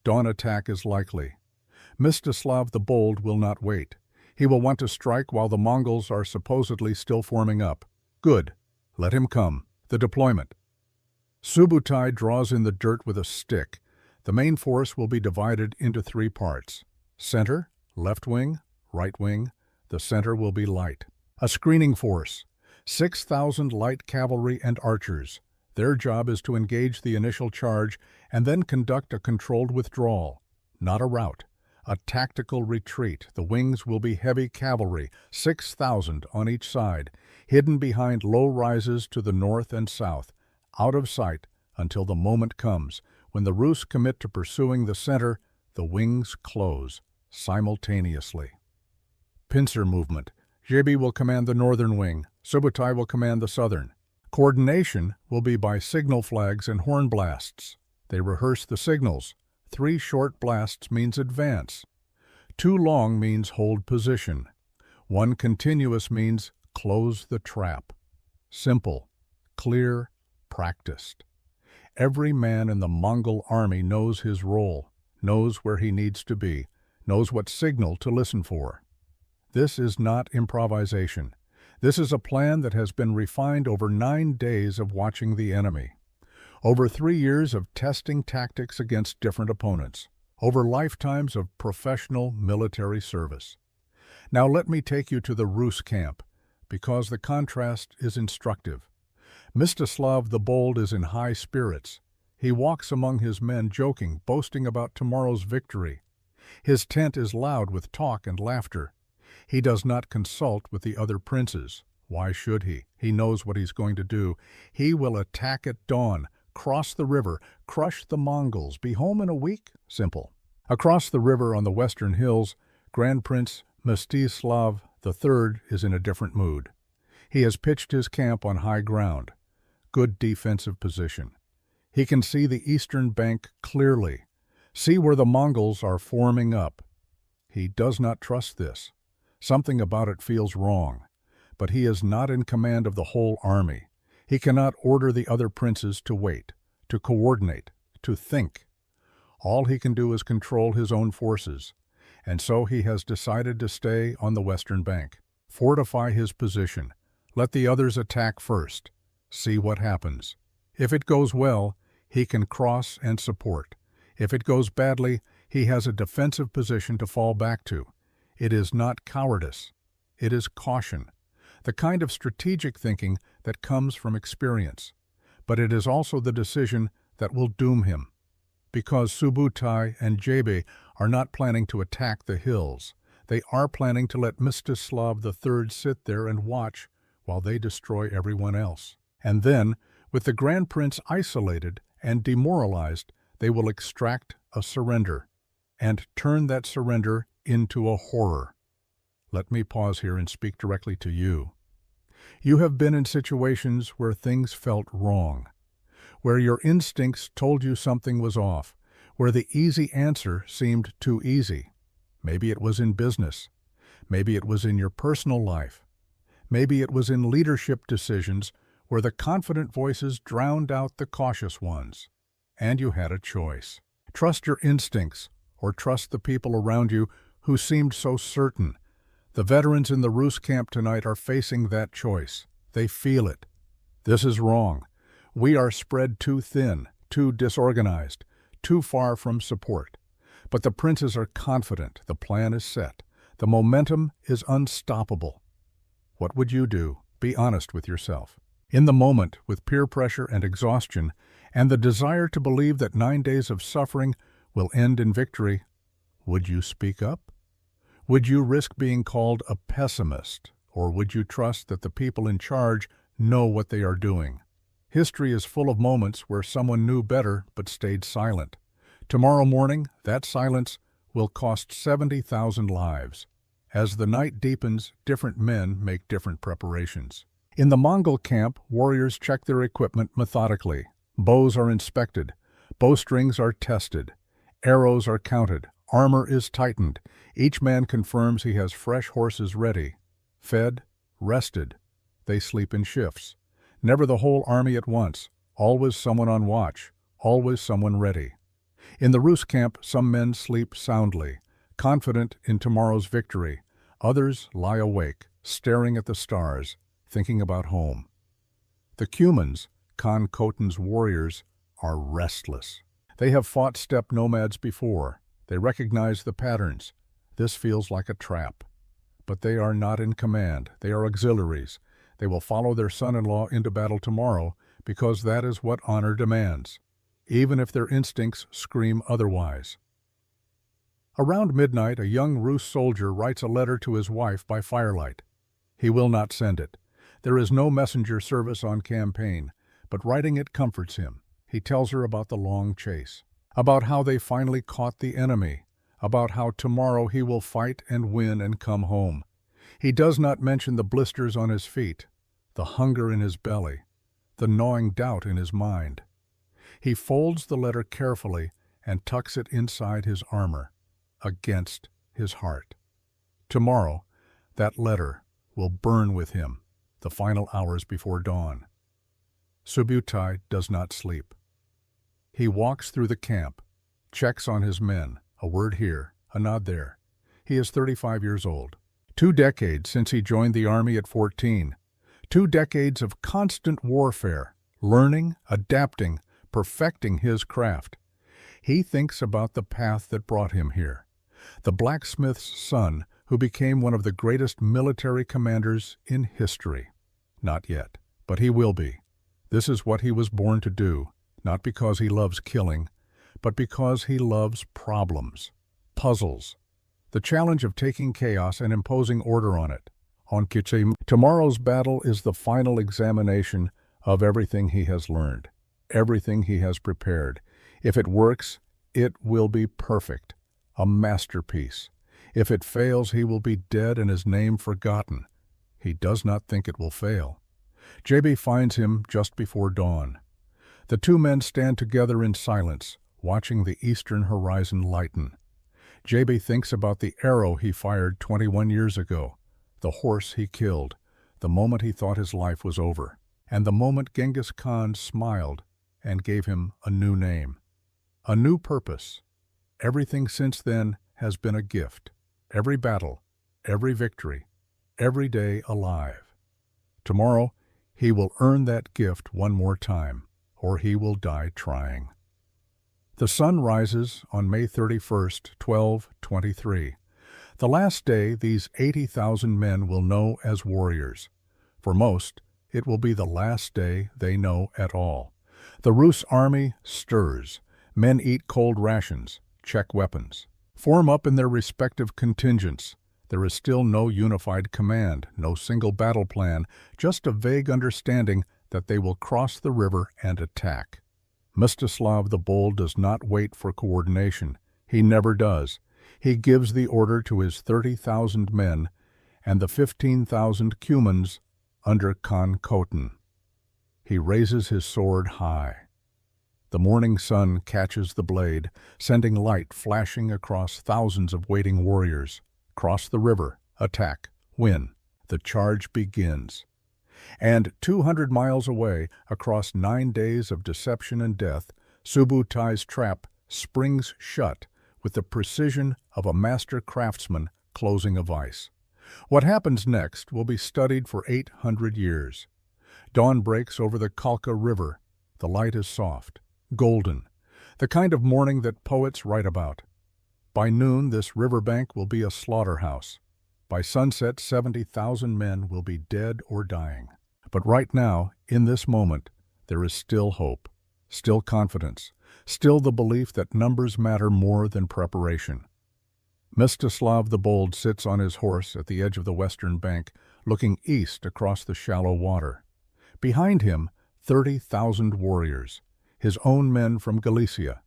Dawn attack is likely. Mstislav the Bold will not wait. He will want to strike while the Mongols are supposedly still forming up. Good. Let him come. The deployment. Subutai draws in the dirt with a stick. The main force will be divided into 3 parts. Center, left wing, right wing. The center will be light. A screening force. 6,000 light cavalry and archers. Their job is to engage the initial charge and then conduct a controlled withdrawal. Not a rout. A tactical retreat. The wings will be heavy cavalry, 6,000 on each side, hidden behind low rises to the north and south, out of sight until the moment comes when the Rus commit to pursuing the center. The wings close simultaneously. Pincer movement. Jebe will command the northern wing. Subutai will command the southern. Coordination will be by signal flags and horn blasts. They rehearse the signals. 3 short blasts means advance. 2 long means hold position. 1 continuous means close the trap. Simple, clear, practiced. Every man in the Mongol army knows his role, knows where he needs to be, knows what signal to listen for. This is not improvisation. This is a plan that has been refined over 9 days of watching the enemy, over 3 years of testing tactics against different opponents, over lifetimes of professional military service. Now let me take you to the Rus camp, because the contrast is instructive. Mstislav the Bold is in high spirits. He walks among his men joking, boasting about tomorrow's victory. His tent is loud with talk and laughter. He does not consult with the other princes. Why should he? He knows what he's going to do. He will attack at dawn, cross the river, crush the Mongols, be home in a week? Simple. Across the river on the western hills, Grand Prince Mstislav III is in a different mood. He has pitched his camp on high ground. Good defensive position. He can see the eastern bank clearly, see where the Mongols are forming up. He does not trust this. Something about it feels wrong, but he is not in command of the whole army. He cannot order the other princes to wait, to coordinate, to think. All he can do is control his own forces, and so he has decided to stay on the western bank, fortify his position, let the others attack first, see what happens. If it goes well, he can cross and support. If it goes badly, he has a defensive position to fall back to. It is not cowardice. It is caution, the kind of strategic thinking that comes from experience. But it is also the decision that will doom him. Because Subutai and Jebe are not planning to attack the hills. They are planning to let Mstislav III sit there and watch while they destroy everyone else. And then, with the Grand Prince isolated and demoralized, they will extract a surrender and turn that surrender into a horror. Let me pause here and speak directly to you. You have been in situations where things felt wrong, where your instincts told you something was off, where the easy answer seemed too easy. Maybe it was in business. Maybe it was in your personal life. Maybe it was in leadership decisions where the confident voices drowned out the cautious ones. And you had a choice. Trust your instincts or trust the people around you who seemed so certain. The veterans in the Rus camp tonight are facing that choice. They feel it. This is wrong. We are spread too thin, too disorganized, too far from support. But the princes are confident. The plan is set. The momentum is unstoppable. What would you do? Be honest with yourself. In the moment, with peer pressure and exhaustion, and the desire to believe that 9 days of suffering will end in victory, would you speak up? Would you risk being called a pessimist, or would you trust that the people in charge know what they are doing? History is full of moments where someone knew better but stayed silent. Tomorrow morning, that silence will cost 70,000 lives. As the night deepens, different men make different preparations. In the Mongol camp, warriors check their equipment methodically. Bows are inspected. Bowstrings are tested. Arrows are counted, armor is tightened, each man confirms he has fresh horses ready. Fed, rested, they sleep in shifts. Never the whole army at once, always someone on watch, always someone ready. In the Rus camp, some men sleep soundly, confident in tomorrow's victory. Others lie awake, staring at the stars, thinking about home. The Cumans, Khan Khotun's warriors, are restless. They have fought steppe nomads before. They recognize the patterns. This feels like a trap. But they are not in command. They are auxiliaries. They will follow their son-in-law into battle tomorrow because that is what honor demands, even if their instincts scream otherwise. Around midnight, a young Rus soldier writes a letter to his wife by firelight. He will not send it. There is no messenger service on campaign, but writing it comforts him. He tells her about the long chase, about how they finally caught the enemy, about how tomorrow he will fight and win and come home. He does not mention the blisters on his feet, the hunger in his belly, the gnawing doubt in his mind. He folds the letter carefully and tucks it inside his armor, against his heart. Tomorrow, that letter will burn with him the final hours before dawn. Subutai does not sleep. He walks through the camp, checks on his men, a word here, a nod there. He is 35 years old. 2 decades since he joined the army at 14. 2 decades of constant warfare, learning, adapting, perfecting his craft. He thinks about the path that brought him here. The blacksmith's son who became one of the greatest military commanders in history. Not yet, but he will be. This is what he was born to do, not because he loves killing, but because he loves problems, puzzles, the challenge of taking chaos and imposing order on it. On Kichim, tomorrow's battle is the final examination of everything he has learned, everything he has prepared. If it works, it will be perfect, a masterpiece. If it fails, he will be dead and his name forgotten. He does not think it will fail. JB finds him just before dawn. The 2 men stand together in silence, watching the eastern horizon lighten. JB thinks about the arrow he fired 21 years ago, the horse he killed, the moment he thought his life was over, and the moment Genghis Khan smiled and gave him a new name, a new purpose. Everything since then has been a gift. Every battle, every victory, every day alive. Tomorrow, he will earn that gift one more time, or he will die trying. The sun rises on May 31st, 1223. The last day these 80,000 men will know as warriors. For most, it will be the last day they know at all. The Rus army stirs. Men eat cold rations, check weapons, form up in their respective contingents. There is still no unified command, no single battle plan, just a vague understanding that they will cross the river and attack. Mstislav the Bold does not wait for coordination. He never does. He gives the order to his 30,000 men and the 15,000 Cumans under Khan Khotun. He raises his sword high. The morning sun catches the blade, sending light flashing across thousands of waiting warriors. Cross the river, attack, win. The charge begins. And 200 miles away, across 9 days of deception and death, Subutai's trap springs shut with the precision of a master craftsman closing a vise. What happens next will be studied for 800 years. Dawn breaks over the Kalka River. The light is soft, golden, the kind of morning that poets write about. By noon, this riverbank will be a slaughterhouse. By sunset, 70,000 men will be dead or dying. But right now, in this moment, there is still hope, still confidence, still the belief that numbers matter more than preparation. Mstislav the Bold sits on his horse at the edge of the western bank, looking east across the shallow water. Behind him, 30,000 warriors, his own men from Galicia,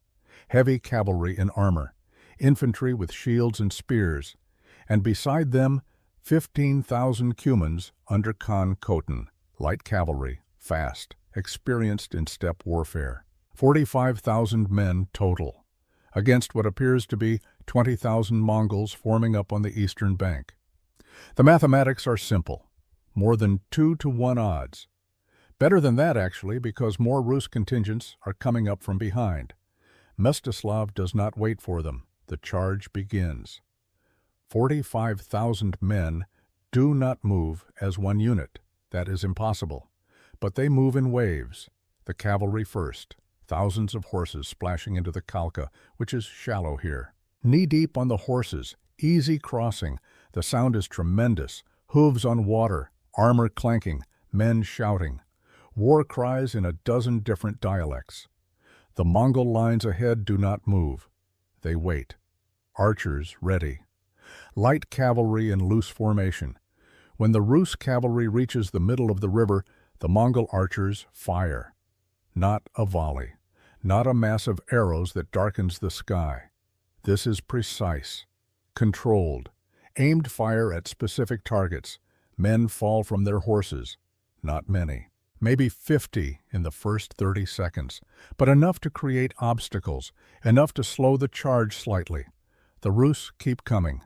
heavy cavalry in armor, infantry with shields and spears, and beside them 15,000 Cumans under Khan Khotun, light cavalry, fast, experienced in steppe warfare. 45,000 men total. against what appears to be 20,000 Mongols forming up on the eastern bank. The mathematics are simple. More than 2-to-1 odds. Better than that, actually, because more Rus contingents are coming up from behind. Mstislav does not wait for them. The charge begins. 45,000 men do not move as one unit. That is impossible. But they move in waves. The cavalry first. Thousands of horses splashing into the Kalka, which is shallow here. Knee-deep on the horses, easy crossing. The sound is tremendous. Hooves on water, armor clanking, men shouting. War cries in a dozen different dialects. The Mongol lines ahead do not move. They wait. Archers ready. Light cavalry in loose formation. When the Rus cavalry reaches the middle of the river, the Mongol archers fire. Not a volley. Not a mass of arrows that darkens the sky. This is precise. Controlled. Aimed fire at specific targets. Men fall from their horses. Not many. Maybe 50 in the first 30 seconds, but enough to create obstacles, enough to slow the charge slightly. The Rus keep coming.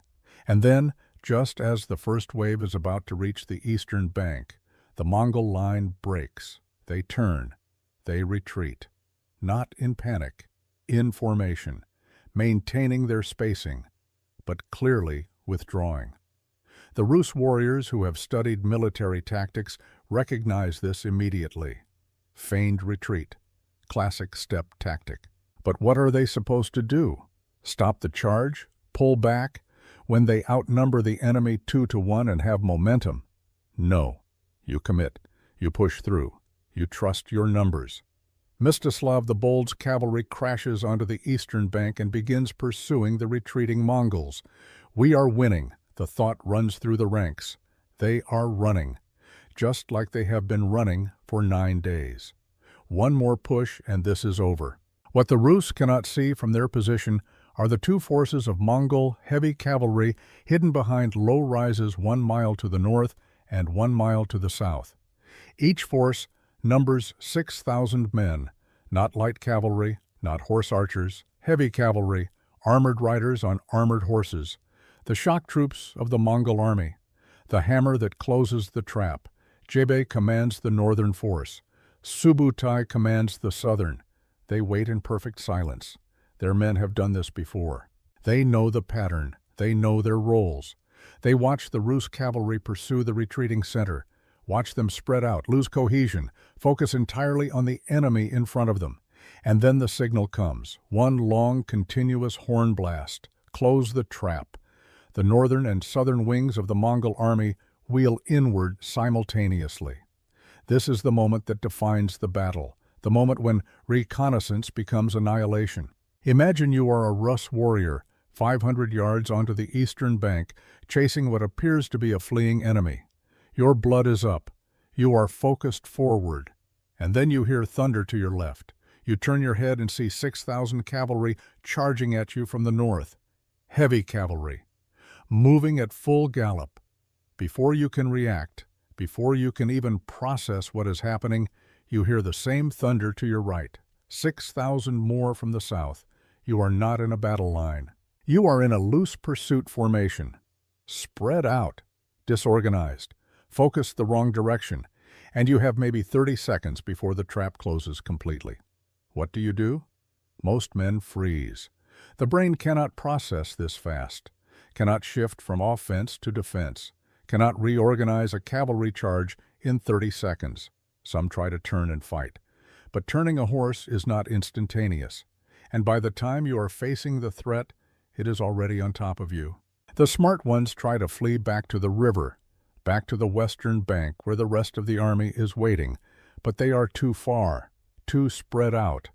And then, just as the first wave is about to reach the eastern bank, the Mongol line breaks. They turn. They retreat. Not in panic, in formation, maintaining their spacing, but clearly withdrawing. The Rus warriors who have studied military tactics recognize this immediately. Feigned retreat, classic step tactic. But what are they supposed to do? Stop the charge? Pull back? When they outnumber the enemy 2-to-1 and have momentum? No. You commit. You push through. You trust your numbers. Mstislav the Bold's cavalry crashes onto the eastern bank and begins pursuing the retreating Mongols. We are winning. The thought runs through the ranks. They are running, just like they have been running for 9 days. One more push and this is over. What the Rus cannot see from their position are the two forces of Mongol heavy cavalry hidden behind low rises 1 mile to the north and 1 mile to the south. Each force numbers 6,000 men, not light cavalry, not horse archers, heavy cavalry, armored riders on armored horses, the shock troops of the Mongol army, the hammer that closes the trap. Jebe commands the northern force. Subutai commands the southern. They wait in perfect silence. Their men have done this before. They know the pattern. They know their roles. They watch the Rus cavalry pursue the retreating center. Watch them spread out, lose cohesion, focus entirely on the enemy in front of them. And then the signal comes. One long, continuous horn blast. Close the trap. The northern and southern wings of the Mongol army wheel inward simultaneously. This is the moment that defines the battle, the moment when reconnaissance becomes annihilation. Imagine you are a Rus warrior, 500 yards onto the eastern bank, chasing what appears to be a fleeing enemy. Your blood is up. You are focused forward. And then you hear thunder to your left. You turn your head and see 6,000 cavalry charging at you from the north. Heavy cavalry, moving at full gallop. Before you can react, before you can even process what is happening, you hear the same thunder to your right. 6,000 more from the south. You are not in a battle line. You are in a loose pursuit formation. Spread out, disorganized, focused the wrong direction, and you have maybe 30 seconds before the trap closes completely. What do? Most men freeze. The brain cannot process this fast, cannot shift from offense to defense, cannot reorganize a cavalry charge in 30 seconds. Some try to turn and fight. But turning a horse is not instantaneous, and by the time you are facing the threat, it is already on top of you. The smart ones try to flee back to the river, back to the western bank where the rest of the army is waiting, but they are too far, too spread out,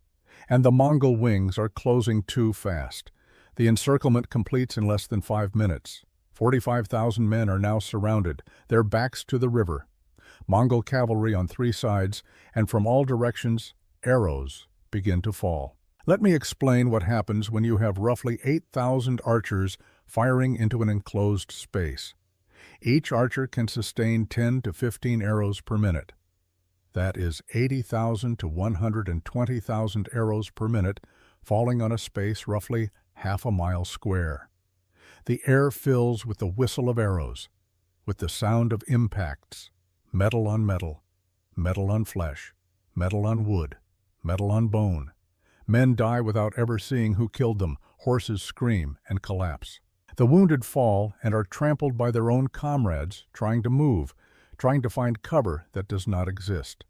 and the Mongol wings are closing too fast. The encirclement completes in less than 5 minutes. 45,000 men are now surrounded, their backs to the river. Mongol cavalry on 3 sides, and from all directions, arrows begin to fall. Let me explain what happens when you have roughly 8,000 archers firing into an enclosed space. Each archer can sustain 10 to 15 arrows per minute. That is 80,000 to 120,000 arrows per minute falling on a space roughly half a mile square. The air fills with the whistle of arrows, with the sound of impacts, metal on metal, metal on flesh, metal on wood, metal on bone. Men die without ever seeing who killed them. Horses scream and collapse. The wounded fall and are trampled by their own comrades trying to move, trying to find cover that does not exist.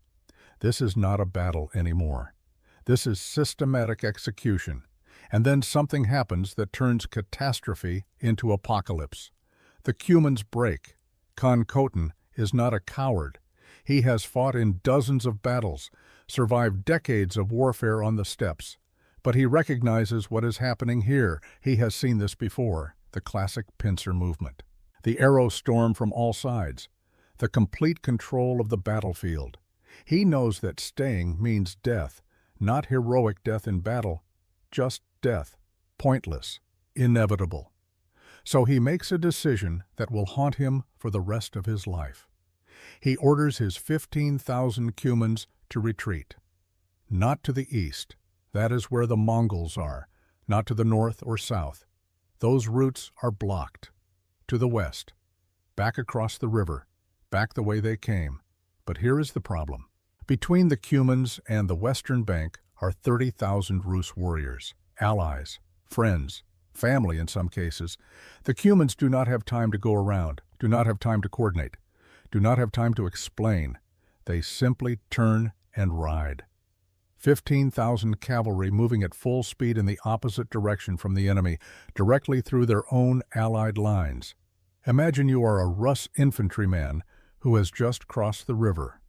This is not a battle anymore. This is systematic execution. And then something happens that turns catastrophe into apocalypse. The Cumans break. Con Coton is not a coward. He has fought in dozens of battles, survived decades of warfare on the steppes. But he recognizes what is happening here. He has seen this before, the classic pincer movement. The arrows storm from all sides. The complete control of the battlefield. He knows that staying means death, not heroic death in battle, just death, pointless, inevitable. So he makes a decision that will haunt him for the rest of his life. He orders his 15,000 Cumans to retreat. Not to the east. That is where the Mongols are. Not to the north or south. Those routes are blocked. To the west. Back across the river. Back the way they came. But here is the problem. Between the Cumans and the western bank are 30,000 Rus warriors, allies, friends, family in some cases. The Cumans do not have time to go around, do not have time to coordinate, do not have time to explain. They simply turn and ride. 15,000 cavalry moving at full speed in the opposite direction from the enemy, directly through their own allied lines. Imagine you are a Rus infantryman who has just crossed the river.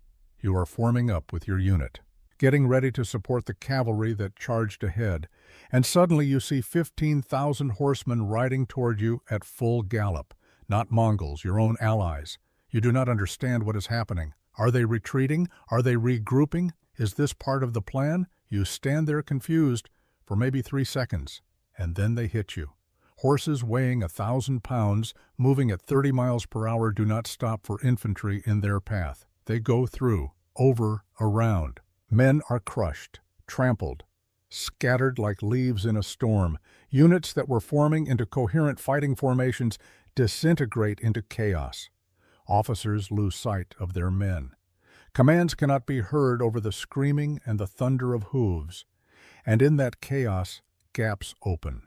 You are forming up with your unit, getting ready to support the cavalry that charged ahead, and suddenly you see 15,000 horsemen riding toward you at full gallop. Not Mongols, your own allies. You do not understand what is happening. Are they retreating? Are they regrouping? Is this part of the plan? You stand there confused for maybe 3 seconds, and then they hit you. Horses weighing 1,000 pounds, moving at 30 miles per hour do not stop for infantry in their path. They go through, over, around. Men are crushed, trampled, scattered like leaves in a storm. Units that were forming into coherent fighting formations disintegrate into chaos. Officers lose sight of their men. Commands cannot be heard over the screaming and the thunder of hooves. And in that chaos, gaps open.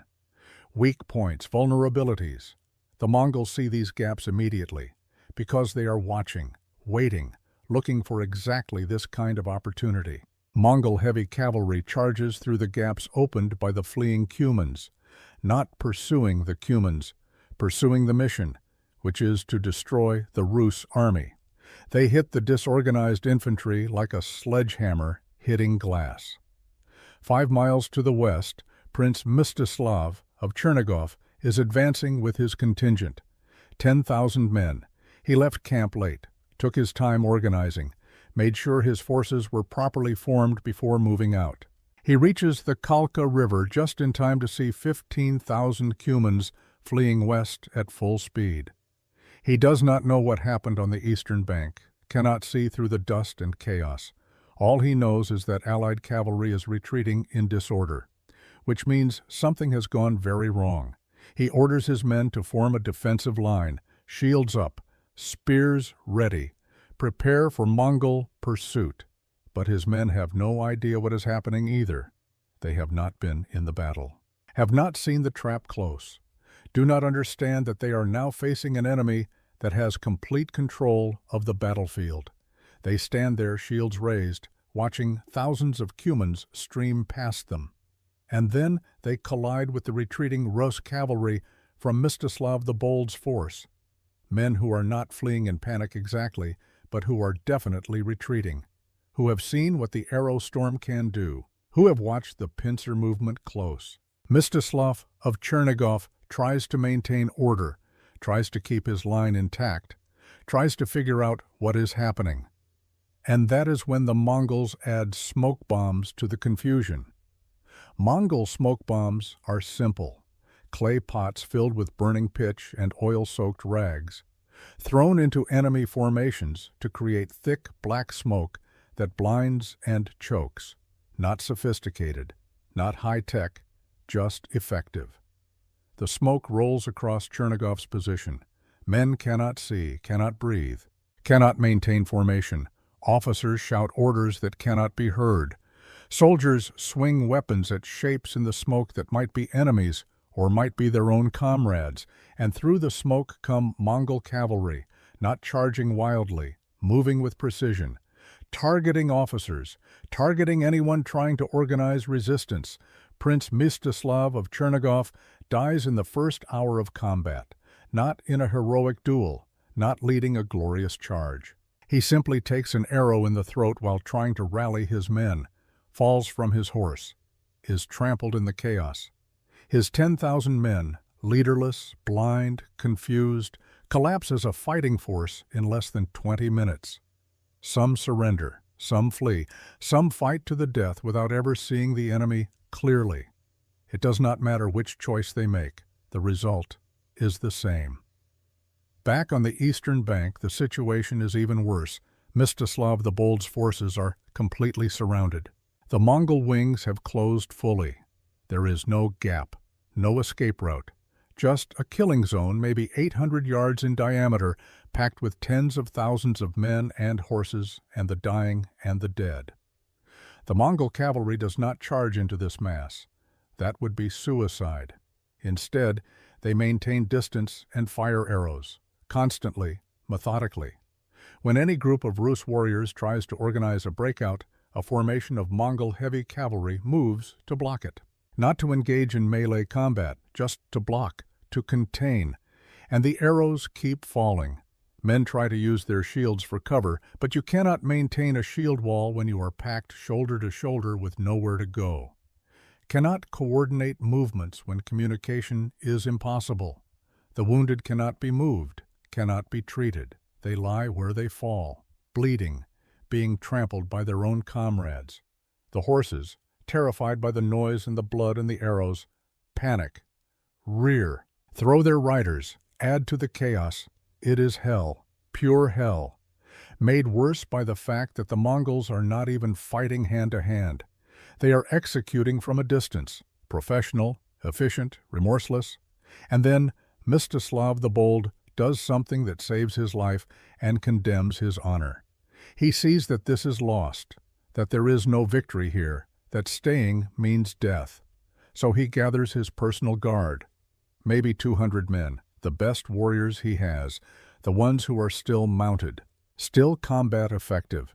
Weak points, vulnerabilities. The Mongols see these gaps immediately because they are watching, waiting, looking for exactly this kind of opportunity. Mongol heavy cavalry charges through the gaps opened by the fleeing Cumans, not pursuing the Cumans, pursuing the mission, which is to destroy the Rus army. They hit the disorganized infantry like a sledgehammer hitting glass. 5 miles to the west, Prince Mstislav of Chernigov is advancing with his contingent, 10,000 men. He left camp late, took his time organizing, made sure his forces were properly formed before moving out. He reaches the Kalka River just in time to see 15,000 Cumans fleeing west at full speed. He does not know what happened on the eastern bank, cannot see through the dust and chaos. All he knows is that Allied cavalry is retreating in disorder, which means something has gone very wrong. He orders his men to form a defensive line, shields up, spears ready, prepare for Mongol pursuit. But his men have no idea what is happening either. They have not been in the battle, have not seen the trap close, do not understand that they are now facing an enemy that has complete control of the battlefield. They stand there, shields raised, watching thousands of Cumans stream past them. And then they collide with the retreating Rus cavalry from Mstislav the Bold's force. Men who are not fleeing in panic exactly, but who are definitely retreating, who have seen what the arrow storm can do, who have watched the pincer movement close. Mstislav of Chernigov tries to maintain order, tries to keep his line intact, tries to figure out what is happening. And that is when the Mongols add smoke bombs to the confusion. Mongol smoke bombs are simple, clay pots filled with burning pitch and oil-soaked rags, thrown into enemy formations to create thick black smoke that blinds and chokes. Not sophisticated, not high-tech, just effective. The smoke rolls across Chernigov's position. Men cannot see, cannot breathe, cannot maintain formation. Officers shout orders that cannot be heard. Soldiers swing weapons at shapes in the smoke that might be enemies or might be their own comrades, and through the smoke come Mongol cavalry, not charging wildly, moving with precision, targeting officers, targeting anyone trying to organize resistance. Prince Mstislav of Chernigov dies in the first hour of combat, not in a heroic duel, not leading a glorious charge. He simply takes an arrow in the throat while trying to rally his men, falls from his horse, is trampled in the chaos. His 10,000 men, leaderless, blind, confused, collapse as a fighting force in less than 20 minutes. Some surrender, some flee, some fight to the death without ever seeing the enemy clearly. It does not matter which choice they make, the result is the same. Back on the eastern bank, the situation is even worse. Mstislav the Bold's forces are completely surrounded. The Mongol wings have closed fully. There is no gap, no escape route, just a killing zone maybe 800 yards in diameter, packed with tens of thousands of men and horses and the dying and the dead. The Mongol cavalry does not charge into this mass. That would be suicide. Instead, they maintain distance and fire arrows, constantly, methodically. When any group of Rus warriors tries to organize a breakout, a formation of Mongol heavy cavalry moves to block it. Not to engage in melee combat, just to block, to contain. And the arrows keep falling. Men try to use their shields for cover, but you cannot maintain a shield wall when you are packed shoulder to shoulder with nowhere to go. Cannot coordinate movements when communication is impossible. The wounded cannot be moved, cannot be treated. They lie where they fall, bleeding, being trampled by their own comrades. The horses, terrified by the noise and the blood and the arrows, panic, rear, throw their riders, add to the chaos. It is hell, pure hell, made worse by the fact that the Mongols are not even fighting hand-to-hand. They are executing from a distance, professional, efficient, remorseless. And then Mstislav the Bold does something that saves his life and condemns his honor. He sees that this is lost, that there is no victory here, that staying means death. So he gathers his personal guard, maybe 200 men, the best warriors he has, the ones who are still mounted, still combat effective.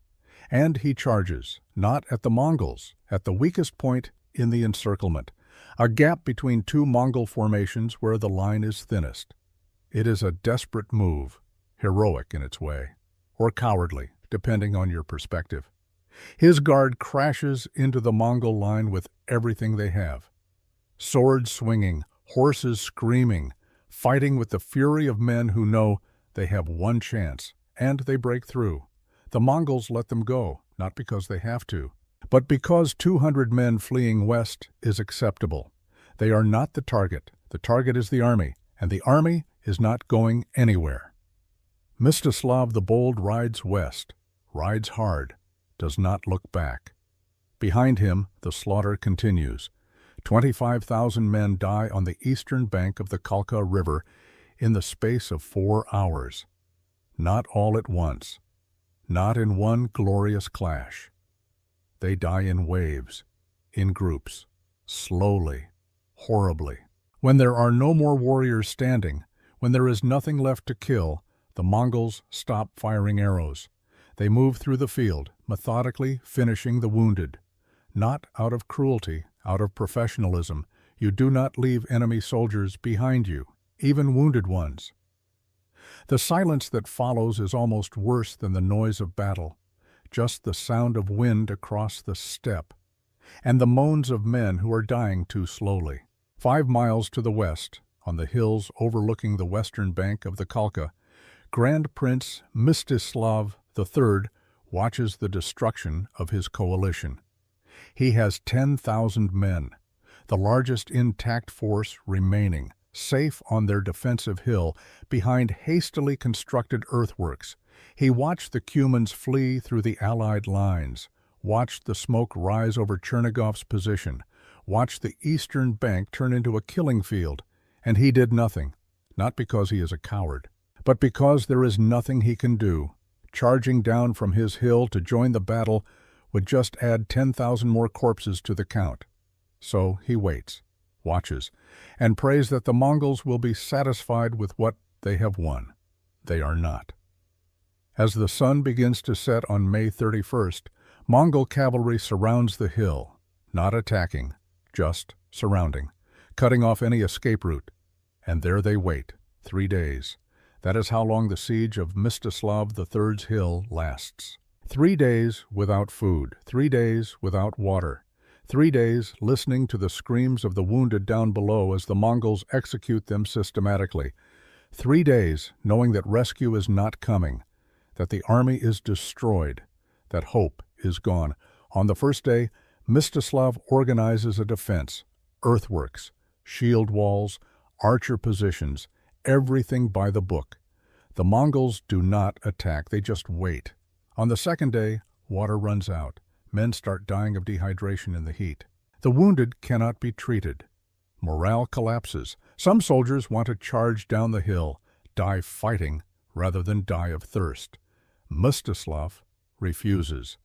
And he charges, not at the Mongols, at the weakest point in the encirclement, a gap between two Mongol formations where the line is thinnest. It is a desperate move, heroic in its way, or cowardly, depending on your perspective. His guard crashes into the Mongol line with everything they have. Swords swinging, horses screaming, fighting with the fury of men who know they have one chance, and they break through. The Mongols let them go, not because they have to, but because 200 men fleeing west is acceptable. They are not the target is the army, and the army is not going anywhere. Mstislav the Bold rides west, rides hard, does not look back. Behind him, the slaughter continues. 25,000 men die on the eastern bank of the Kalka River in the space of 4 hours. Not all at once, not in one glorious clash. They die in waves, in groups, slowly, horribly. When there are no more warriors standing, when there is nothing left to kill, the Mongols stop firing arrows. They move through the field, methodically finishing the wounded. Not out of cruelty, out of professionalism. You do not leave enemy soldiers behind you, even wounded ones. The silence that follows is almost worse than the noise of battle, just the sound of wind across the steppe, and the moans of men who are dying too slowly. 5 miles to the west, on the hills overlooking the western bank of the Kalka, Grand Prince Mstislav III watches the destruction of his coalition. He has 10,000 men, the largest intact force remaining, safe on their defensive hill behind hastily constructed earthworks. He watched the Cumans flee through the Allied lines, watched the smoke rise over Chernigov's position, watched the eastern bank turn into a killing field, and he did nothing, not because he is a coward, but because there is nothing he can do. Charging down from his hill to join the battle would just add 10,000 more corpses to the count. So he waits, watches, and prays that the Mongols will be satisfied with what they have won. They are not. As the sun begins to set on May 31st, Mongol cavalry surrounds the hill, not attacking, just surrounding, cutting off any escape route. And there they wait, 3 days. That is how long the siege of Mstislav III's hill lasts. 3 days without food, 3 days without water, 3 days listening to the screams of the wounded down below as the Mongols execute them systematically. 3 days knowing that rescue is not coming, that the army is destroyed, that hope is gone. On the first day, Mstislav organizes a defense, earthworks, shield walls, archer positions, everything by the book. The Mongols do not attack, they just wait. On the second day, water runs out. Men start dying of dehydration in the heat. The wounded cannot be treated. Morale collapses. Some soldiers want to charge down the hill, die fighting rather than die of thirst. Mstislav refuses.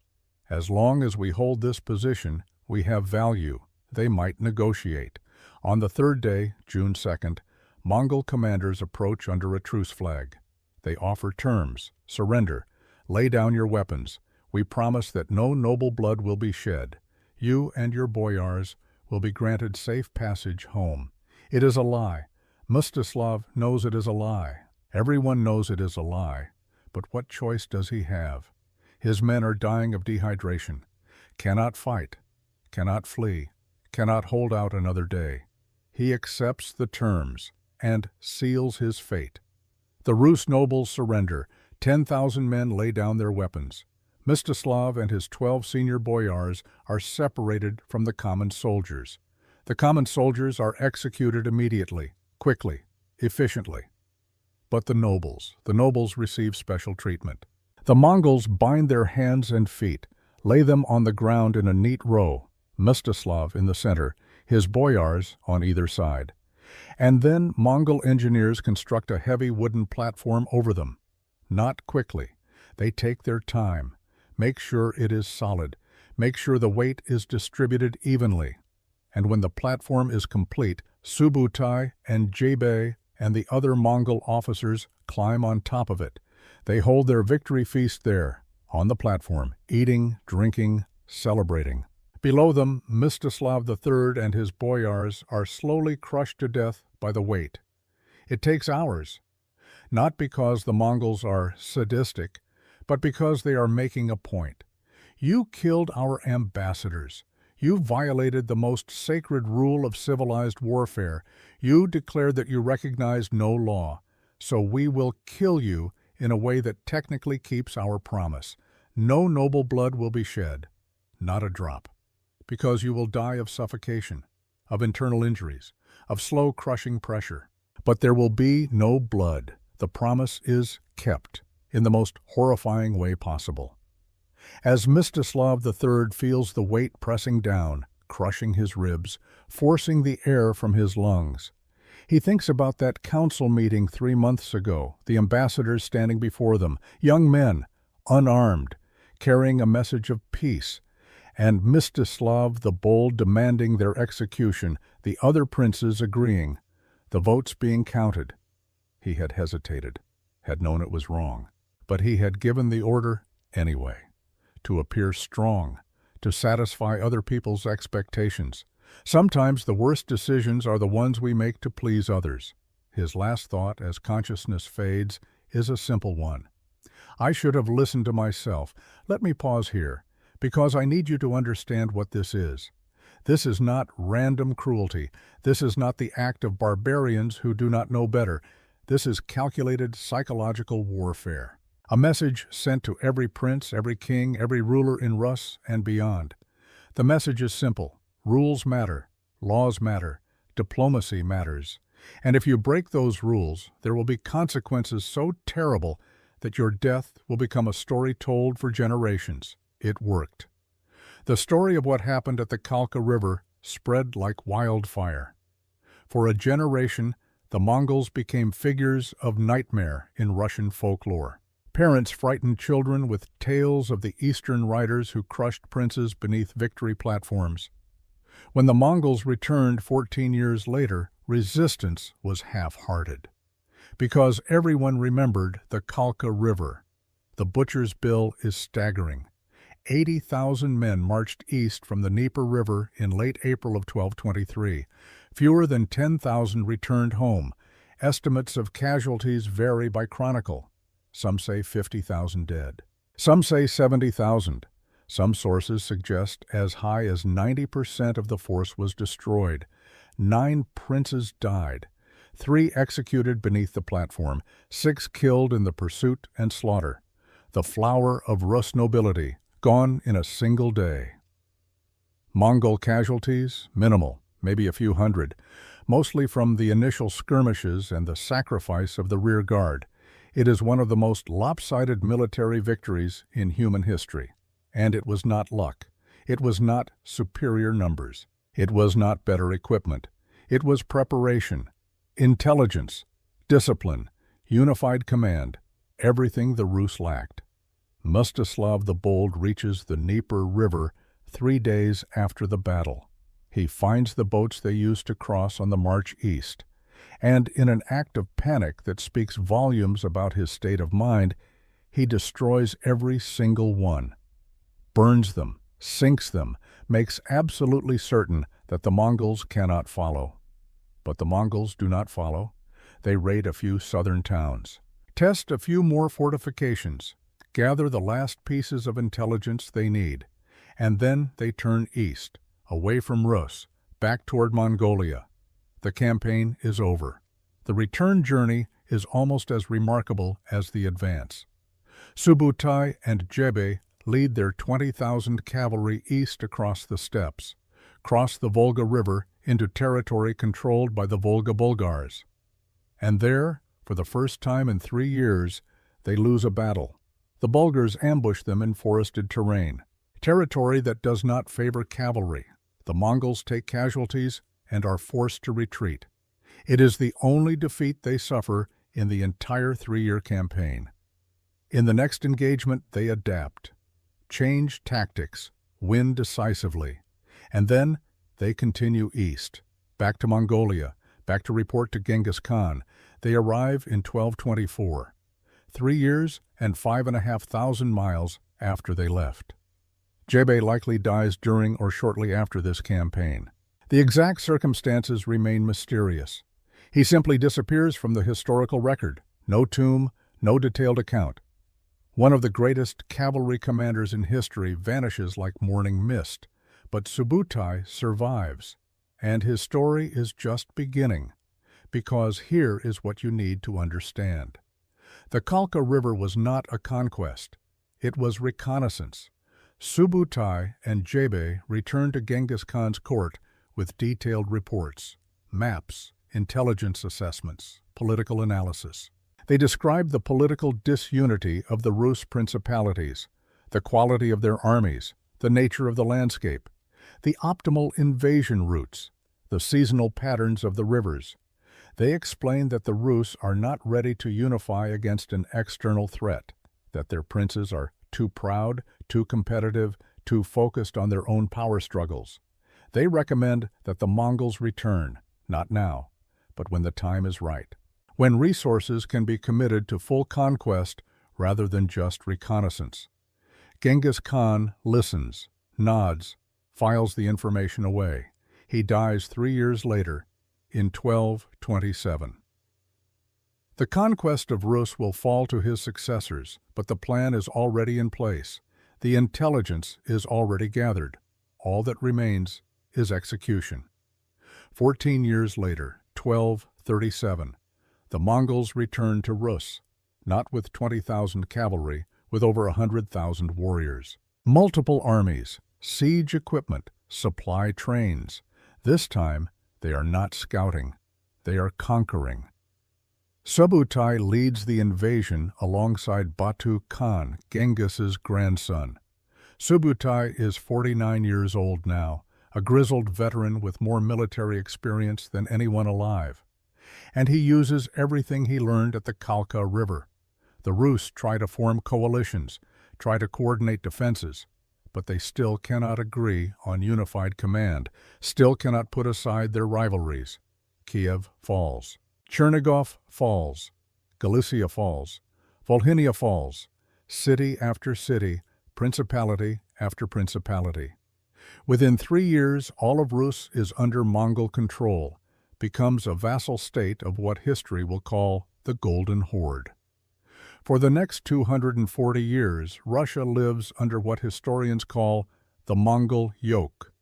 As long as we hold this position, we have value. They might negotiate. On the third day, June 2nd, Mongol commanders approach under a truce flag. They offer terms, surrender, lay down your weapons. We promise that no noble blood will be shed. You and your boyars will be granted safe passage home. It is a lie. Mstislav knows it is a lie. Everyone knows it is a lie. But what choice does he have? His men are dying of dehydration, cannot fight, cannot flee, cannot hold out another day. He accepts the terms and seals his fate. The Rus nobles surrender. 10,000 men lay down their weapons. Mstislav and his 12 senior boyars are separated from the common soldiers. The common soldiers are executed immediately, quickly, efficiently. But the nobles receive special treatment. The Mongols bind their hands and feet, lay them on the ground in a neat row, Mstislav in the center, his boyars on either side. And then Mongol engineers construct a heavy wooden platform over them. Not quickly. They take their time, make sure it is solid, make sure the weight is distributed evenly. And when the platform is complete, Subutai and Jebe and the other Mongol officers climb on top of it. They hold their victory feast there, on the platform, eating, drinking, celebrating. Below them, Mstislav III and his boyars are slowly crushed to death by the weight. It takes hours, not because the Mongols are sadistic, but because they are making a point. You killed our ambassadors. You violated the most sacred rule of civilized warfare. You declared that you recognized no law. So we will kill you in a way that technically keeps our promise. No noble blood will be shed, not a drop, because you will die of suffocation, of internal injuries, of slow crushing pressure. But there will be no blood. The promise is kept in the most horrifying way possible. As Mstislav III feels the weight pressing down, crushing his ribs, forcing the air from his lungs, he thinks about that council meeting 3 months ago, the ambassadors standing before them, young men, unarmed, carrying a message of peace, and Mstislav the Bold demanding their execution, the other princes agreeing, the votes being counted. He had hesitated, had known it was wrong, but he had given the order anyway, to appear strong, to satisfy other people's expectations. Sometimes the worst decisions are the ones we make to please others. His last thought, as consciousness fades, is a simple one. I should have listened to myself. Let me pause here, because I need you to understand what this is. This is not random cruelty. This is not the act of barbarians who do not know better. This is calculated psychological warfare. A message sent to every prince, every king, every ruler in Rus and beyond. The message is simple. Rules matter. Laws matter. Diplomacy matters. And if you break those rules, there will be consequences so terrible that your death will become a story told for generations. It worked. The story of what happened at the Kalka River spread like wildfire. For a generation, the Mongols became figures of nightmare in Russian folklore. Parents frightened children with tales of the Eastern riders who crushed princes beneath victory platforms. When the Mongols returned 14 years later, resistance was half-hearted. Because everyone remembered the Kalka River. The butcher's bill is staggering. 80,000 men marched east from the Dnieper River in late April of 1223. Fewer than 10,000 returned home. Estimates of casualties vary by chronicle. Some say 50,000 dead. Some say 70,000. Some sources suggest as high as 90% of the force was destroyed. 9 princes died. 3 executed beneath the platform. 6 killed in the pursuit and slaughter. The flower of Rus nobility, gone in a single day. Mongol casualties? Minimal, maybe a few hundred, mostly from the initial skirmishes and the sacrifice of the rear guard. It is one of the most lopsided military victories in human history. And it was not luck. It was not superior numbers. It was not better equipment. It was preparation, intelligence, discipline, unified command, everything the Rus lacked. Mstislav the Bold reaches the Dnieper River 3 days after the battle. He finds the boats they used to cross on the march east, and in an act of panic that speaks volumes about his state of mind, he destroys every single one, burns them, sinks them, makes absolutely certain that the Mongols cannot follow. But the Mongols do not follow. They raid a few southern towns, test a few more fortifications, gather the last pieces of intelligence they need, and then they turn east, away from Rus, back toward Mongolia. The campaign is over. The return journey is almost as remarkable as the advance. Subutai and Jebe lead their 20,000 cavalry east across the steppes, cross the Volga River into territory controlled by the Volga Bulgars. And there, for the first time in 3 years, they lose a battle. The Bulgars ambush them in forested terrain, territory that does not favor cavalry. The Mongols take casualties and are forced to retreat. It is the only defeat they suffer in the entire 3-year campaign. In the next engagement, they adapt, change tactics, win decisively, and then they continue east, back to Mongolia, back to report to Genghis Khan. They arrive in 1224, 3 years and 5,500 miles after they left. Jebe likely dies during or shortly after this campaign. The exact circumstances remain mysterious. He simply disappears from the historical record. No tomb, no detailed account. One of the greatest cavalry commanders in history vanishes like morning mist, but Subutai survives, and his story is just beginning, because here is what you need to understand. The Kalka River was not a conquest. It was reconnaissance. Subutai and Jebe returned to Genghis Khan's court with detailed reports, maps, intelligence assessments, political analysis. They described the political disunity of the Rus principalities, the quality of their armies, the nature of the landscape, the optimal invasion routes, the seasonal patterns of the rivers. They explained that the Rus are not ready to unify against an external threat, that their princes are too proud, too competitive, too focused on their own power struggles. They recommend that the Mongols return, not now, but when the time is right, when resources can be committed to full conquest rather than just reconnaissance. Genghis Khan listens, nods, files the information away. He dies 3 years later, in 1227. The conquest of Rus will fall to his successors, but the plan is already in place. The intelligence is already gathered. All that remains is execution. 14 years later, 1237, the Mongols return to Rus, not with 20,000 cavalry, with over 100,000 warriors. Multiple armies, siege equipment, supply trains. This time, they are not scouting. They are conquering. Subutai leads the invasion alongside Batu Khan, Genghis's grandson. Subutai is 49 years old now, a grizzled veteran with more military experience than anyone alive. And he uses everything he learned at the Kalka River. The Rus try to form coalitions, try to coordinate defenses, but they still cannot agree on unified command, still cannot put aside their rivalries. Kiev falls. Chernigov falls. Galicia falls. Volhynia falls. City after city, principality after principality. Within 3 years, all of Rus is under Mongol control, becomes a vassal state of what history will call the Golden Horde. For the next 240 years, Russia lives under what historians call the Mongol yoke.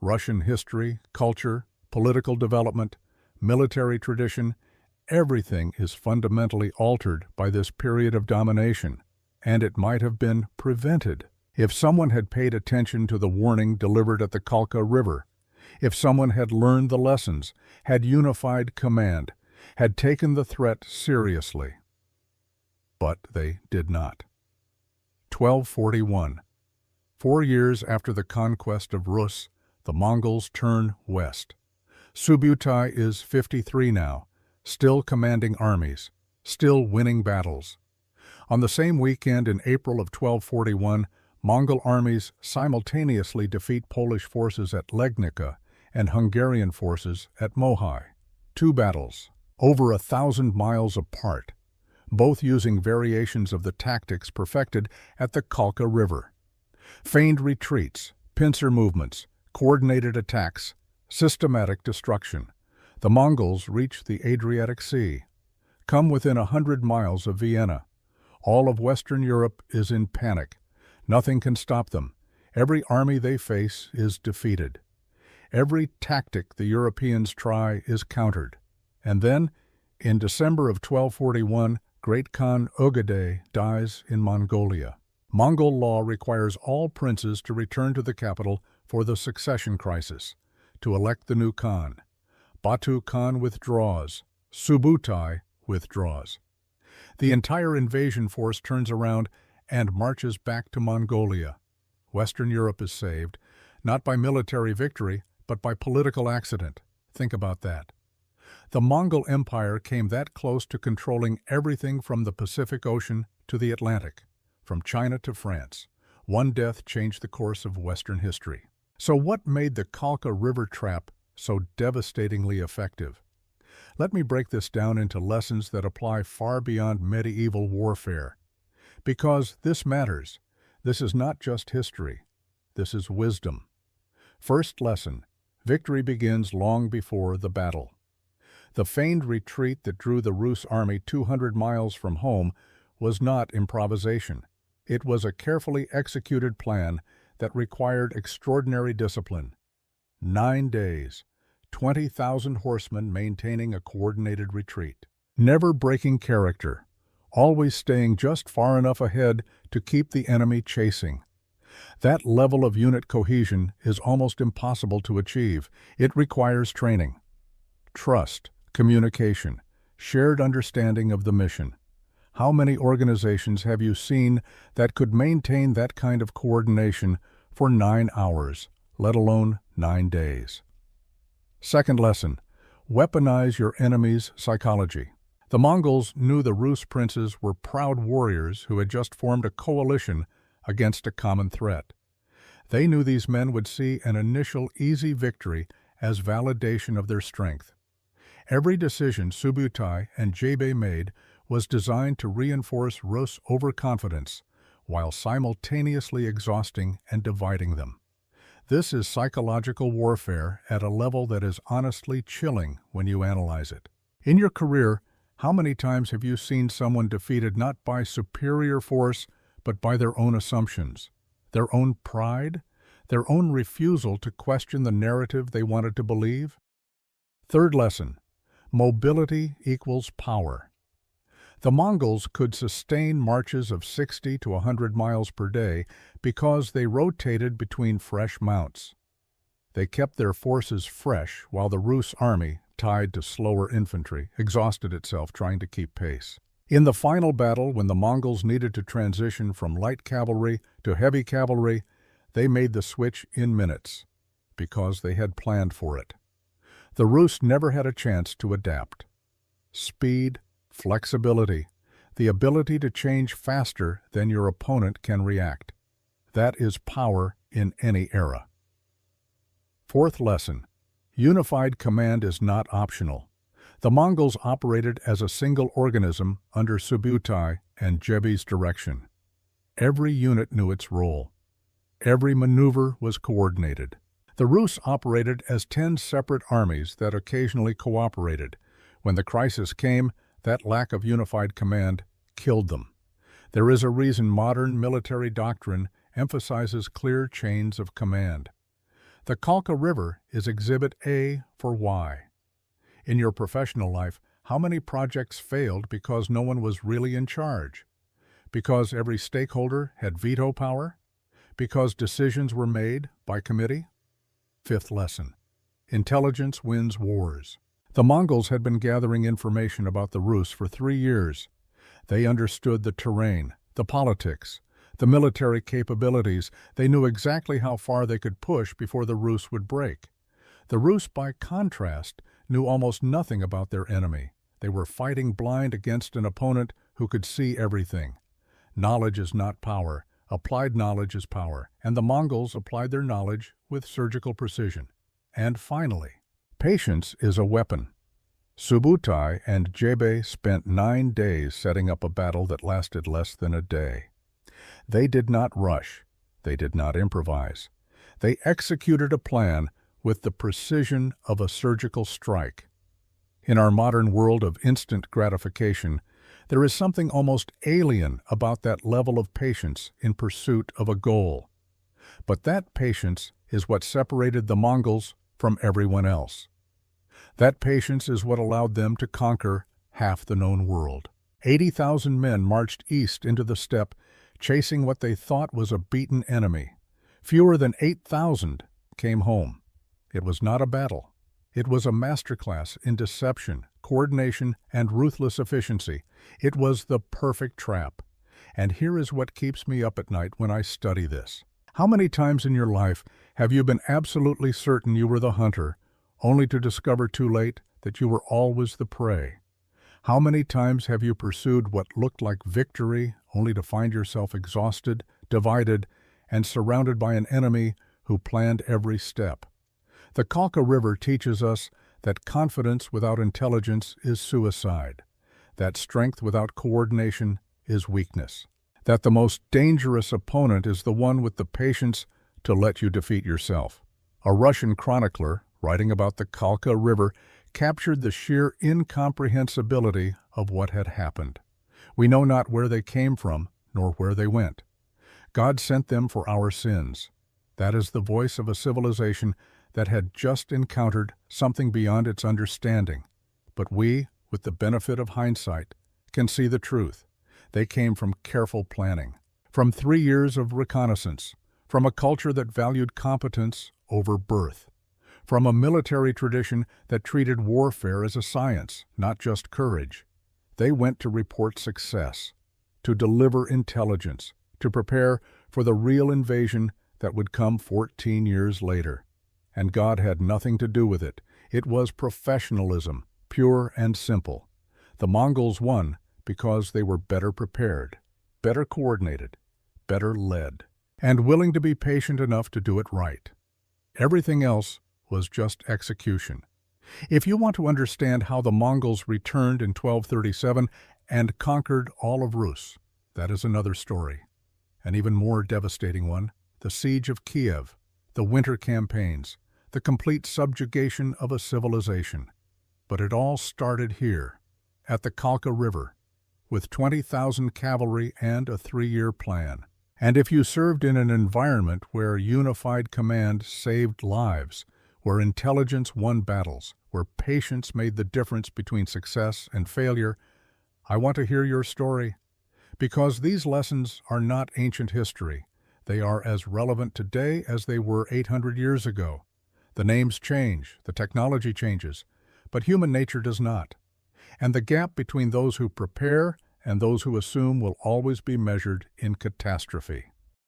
Russian history, culture, political development, military tradition, everything is fundamentally altered by this period of domination, and it might have been prevented if someone had paid attention to the warning delivered at the Kalka River, if someone had learned the lessons, had unified command, had taken the threat seriously. But they did not. 1241. 4 years after the conquest of Rus, the Mongols turn west. Subutai is 53 now, still commanding armies, still winning battles. On the same weekend in April of 1241, Mongol armies simultaneously defeat Polish forces at Legnica and Hungarian forces at Mohyl. 2 battles, over 1,000 miles apart, both using variations of the tactics perfected at the Kalka River. Feigned retreats, pincer movements, coordinated attacks, systematic destruction. The Mongols reach the Adriatic Sea, come within 100 miles of Vienna. All of Western Europe is in panic. Nothing can stop them. Every army they face is defeated. Every tactic the Europeans try is countered. And then, in December of 1241, Great Khan Ögedei dies in Mongolia. Mongol law requires all princes to return to the capital for the succession crisis, to elect the new Khan. Batu Khan withdraws. Subutai withdraws. The entire invasion force turns around and marches back to Mongolia. Western Europe is saved, not by military victory, but by political accident. Think about that. The Mongol Empire came that close to controlling everything from the Pacific Ocean to the Atlantic, from China to France. One death changed the course of Western history. So what made the Kalka River trap so devastatingly effective? Let me break this down into lessons that apply far beyond medieval warfare. Because this matters. This is not just history. This is wisdom. First lesson: victory begins long before the battle. The feigned retreat that drew the Rus army 200 miles from home was not improvisation. It was a carefully executed plan that required extraordinary discipline. 9 days, 20,000 horsemen maintaining a coordinated retreat. Never breaking character, always staying just far enough ahead to keep the enemy chasing. That level of unit cohesion is almost impossible to achieve. It requires training, trust, communication, shared understanding of the mission. How many organizations have you seen that could maintain that kind of coordination for 9 hours, let alone 9 days? Second lesson: weaponize your enemy's psychology. The Mongols knew the Rus princes were proud warriors who had just formed a coalition against a common threat. They knew these men would see an initial easy victory as validation of their strength. Every decision Subutai and Jebe made was designed to reinforce Rus' overconfidence while simultaneously exhausting and dividing them. This is psychological warfare at a level that is honestly chilling when you analyze it. In your career, how many times have you seen someone defeated not by superior force, but by their own assumptions, their own pride, their own refusal to question the narrative they wanted to believe? Third lesson: mobility equals power. The Mongols could sustain marches of 60 to 100 miles per day because they rotated between fresh mounts. They kept their forces fresh while the Rus army, tied to slower infantry, exhausted itself trying to keep pace. In the final battle, when the Mongols needed to transition from light cavalry to heavy cavalry, they made the switch in minutes. because they had planned for it. The Rus never had a chance to adapt. Speed, flexibility, the ability to change faster than your opponent can react. That is power in any era. Fourth lesson: unified command is not optional. The Mongols operated as a single organism under Subutai and Jebi's direction. Every unit knew its role. Every maneuver was coordinated. The Rus operated as 10 separate armies that occasionally cooperated. When the crisis came, that lack of unified command killed them. There is a reason modern military doctrine emphasizes clear chains of command. The Kalka River is Exhibit A for why. In your professional life, how many projects failed because no one was really in charge? Because every stakeholder had veto power? Because decisions were made by committee? Fifth lesson: intelligence wins wars. The Mongols had been gathering information about the Rus for 3 years. They understood the terrain, the politics, the military capabilities. They knew exactly how far they could push before the Rus would break. The Rus, by contrast, knew almost nothing about their enemy. They were fighting blind against an opponent who could see everything. Knowledge is not power. Applied knowledge is power, and the Mongols applied their knowledge with surgical precision. And finally, patience is a weapon. Subutai and Jebe spent 9 days setting up a battle that lasted less than a day. They did not rush. They did not improvise. They executed a plan with the precision of a surgical strike. In our modern world of instant gratification, there is something almost alien about that level of patience in pursuit of a goal. But that patience is what separated the Mongols from everyone else. That patience is what allowed them to conquer half the known world. 80,000 men marched east into the steppe, chasing what they thought was a beaten enemy. Fewer than 8,000 came home. It was not a battle. It was a masterclass in deception, coordination, and ruthless efficiency. It was the perfect trap. And here is what keeps me up at night when I study this. How many times in your life have you been absolutely certain you were the hunter, only to discover too late that you were always the prey? How many times have you pursued what looked like victory, only to find yourself exhausted, divided, and surrounded by an enemy who planned every step? The Kalka River teaches us that confidence without intelligence is suicide, that strength without coordination is weakness, that the most dangerous opponent is the one with the patience to let you defeat yourself. A Russian chronicler, writing about the Kalka River, captured the sheer incomprehensibility of what had happened. We know not where they came from, nor where they went. God sent them for our sins. That is the voice of a civilization that had just encountered something beyond its understanding. But we, with the benefit of hindsight, can see the truth. They came from careful planning, from 3 years of reconnaissance, from a culture that valued competence over birth, from a military tradition that treated warfare as a science, not just courage. They went to report success, to deliver intelligence, to prepare for the real invasion that would come 14 years later. And God had nothing to do with it. It was professionalism, pure and simple. The Mongols won because they were better prepared, better coordinated, better led, and willing to be patient enough to do it right. Everything else was just execution. If you want to understand how the Mongols returned in 1237 and conquered all of Rus, that is another story. An even more devastating one: the siege of Kiev, the winter campaigns, the complete subjugation of a civilization. But it all started here, at the Kalka River, with 20,000 cavalry and a 3-year plan. And if you served in an environment where unified command saved lives, where intelligence won battles, where patience made the difference between success and failure, I want to hear your story. Because these lessons are not ancient history. They are as relevant today as they were 800 years ago. The names change, the technology changes, but human nature does not. And the gap between those who prepare and those who assume will always be measured in catastrophe.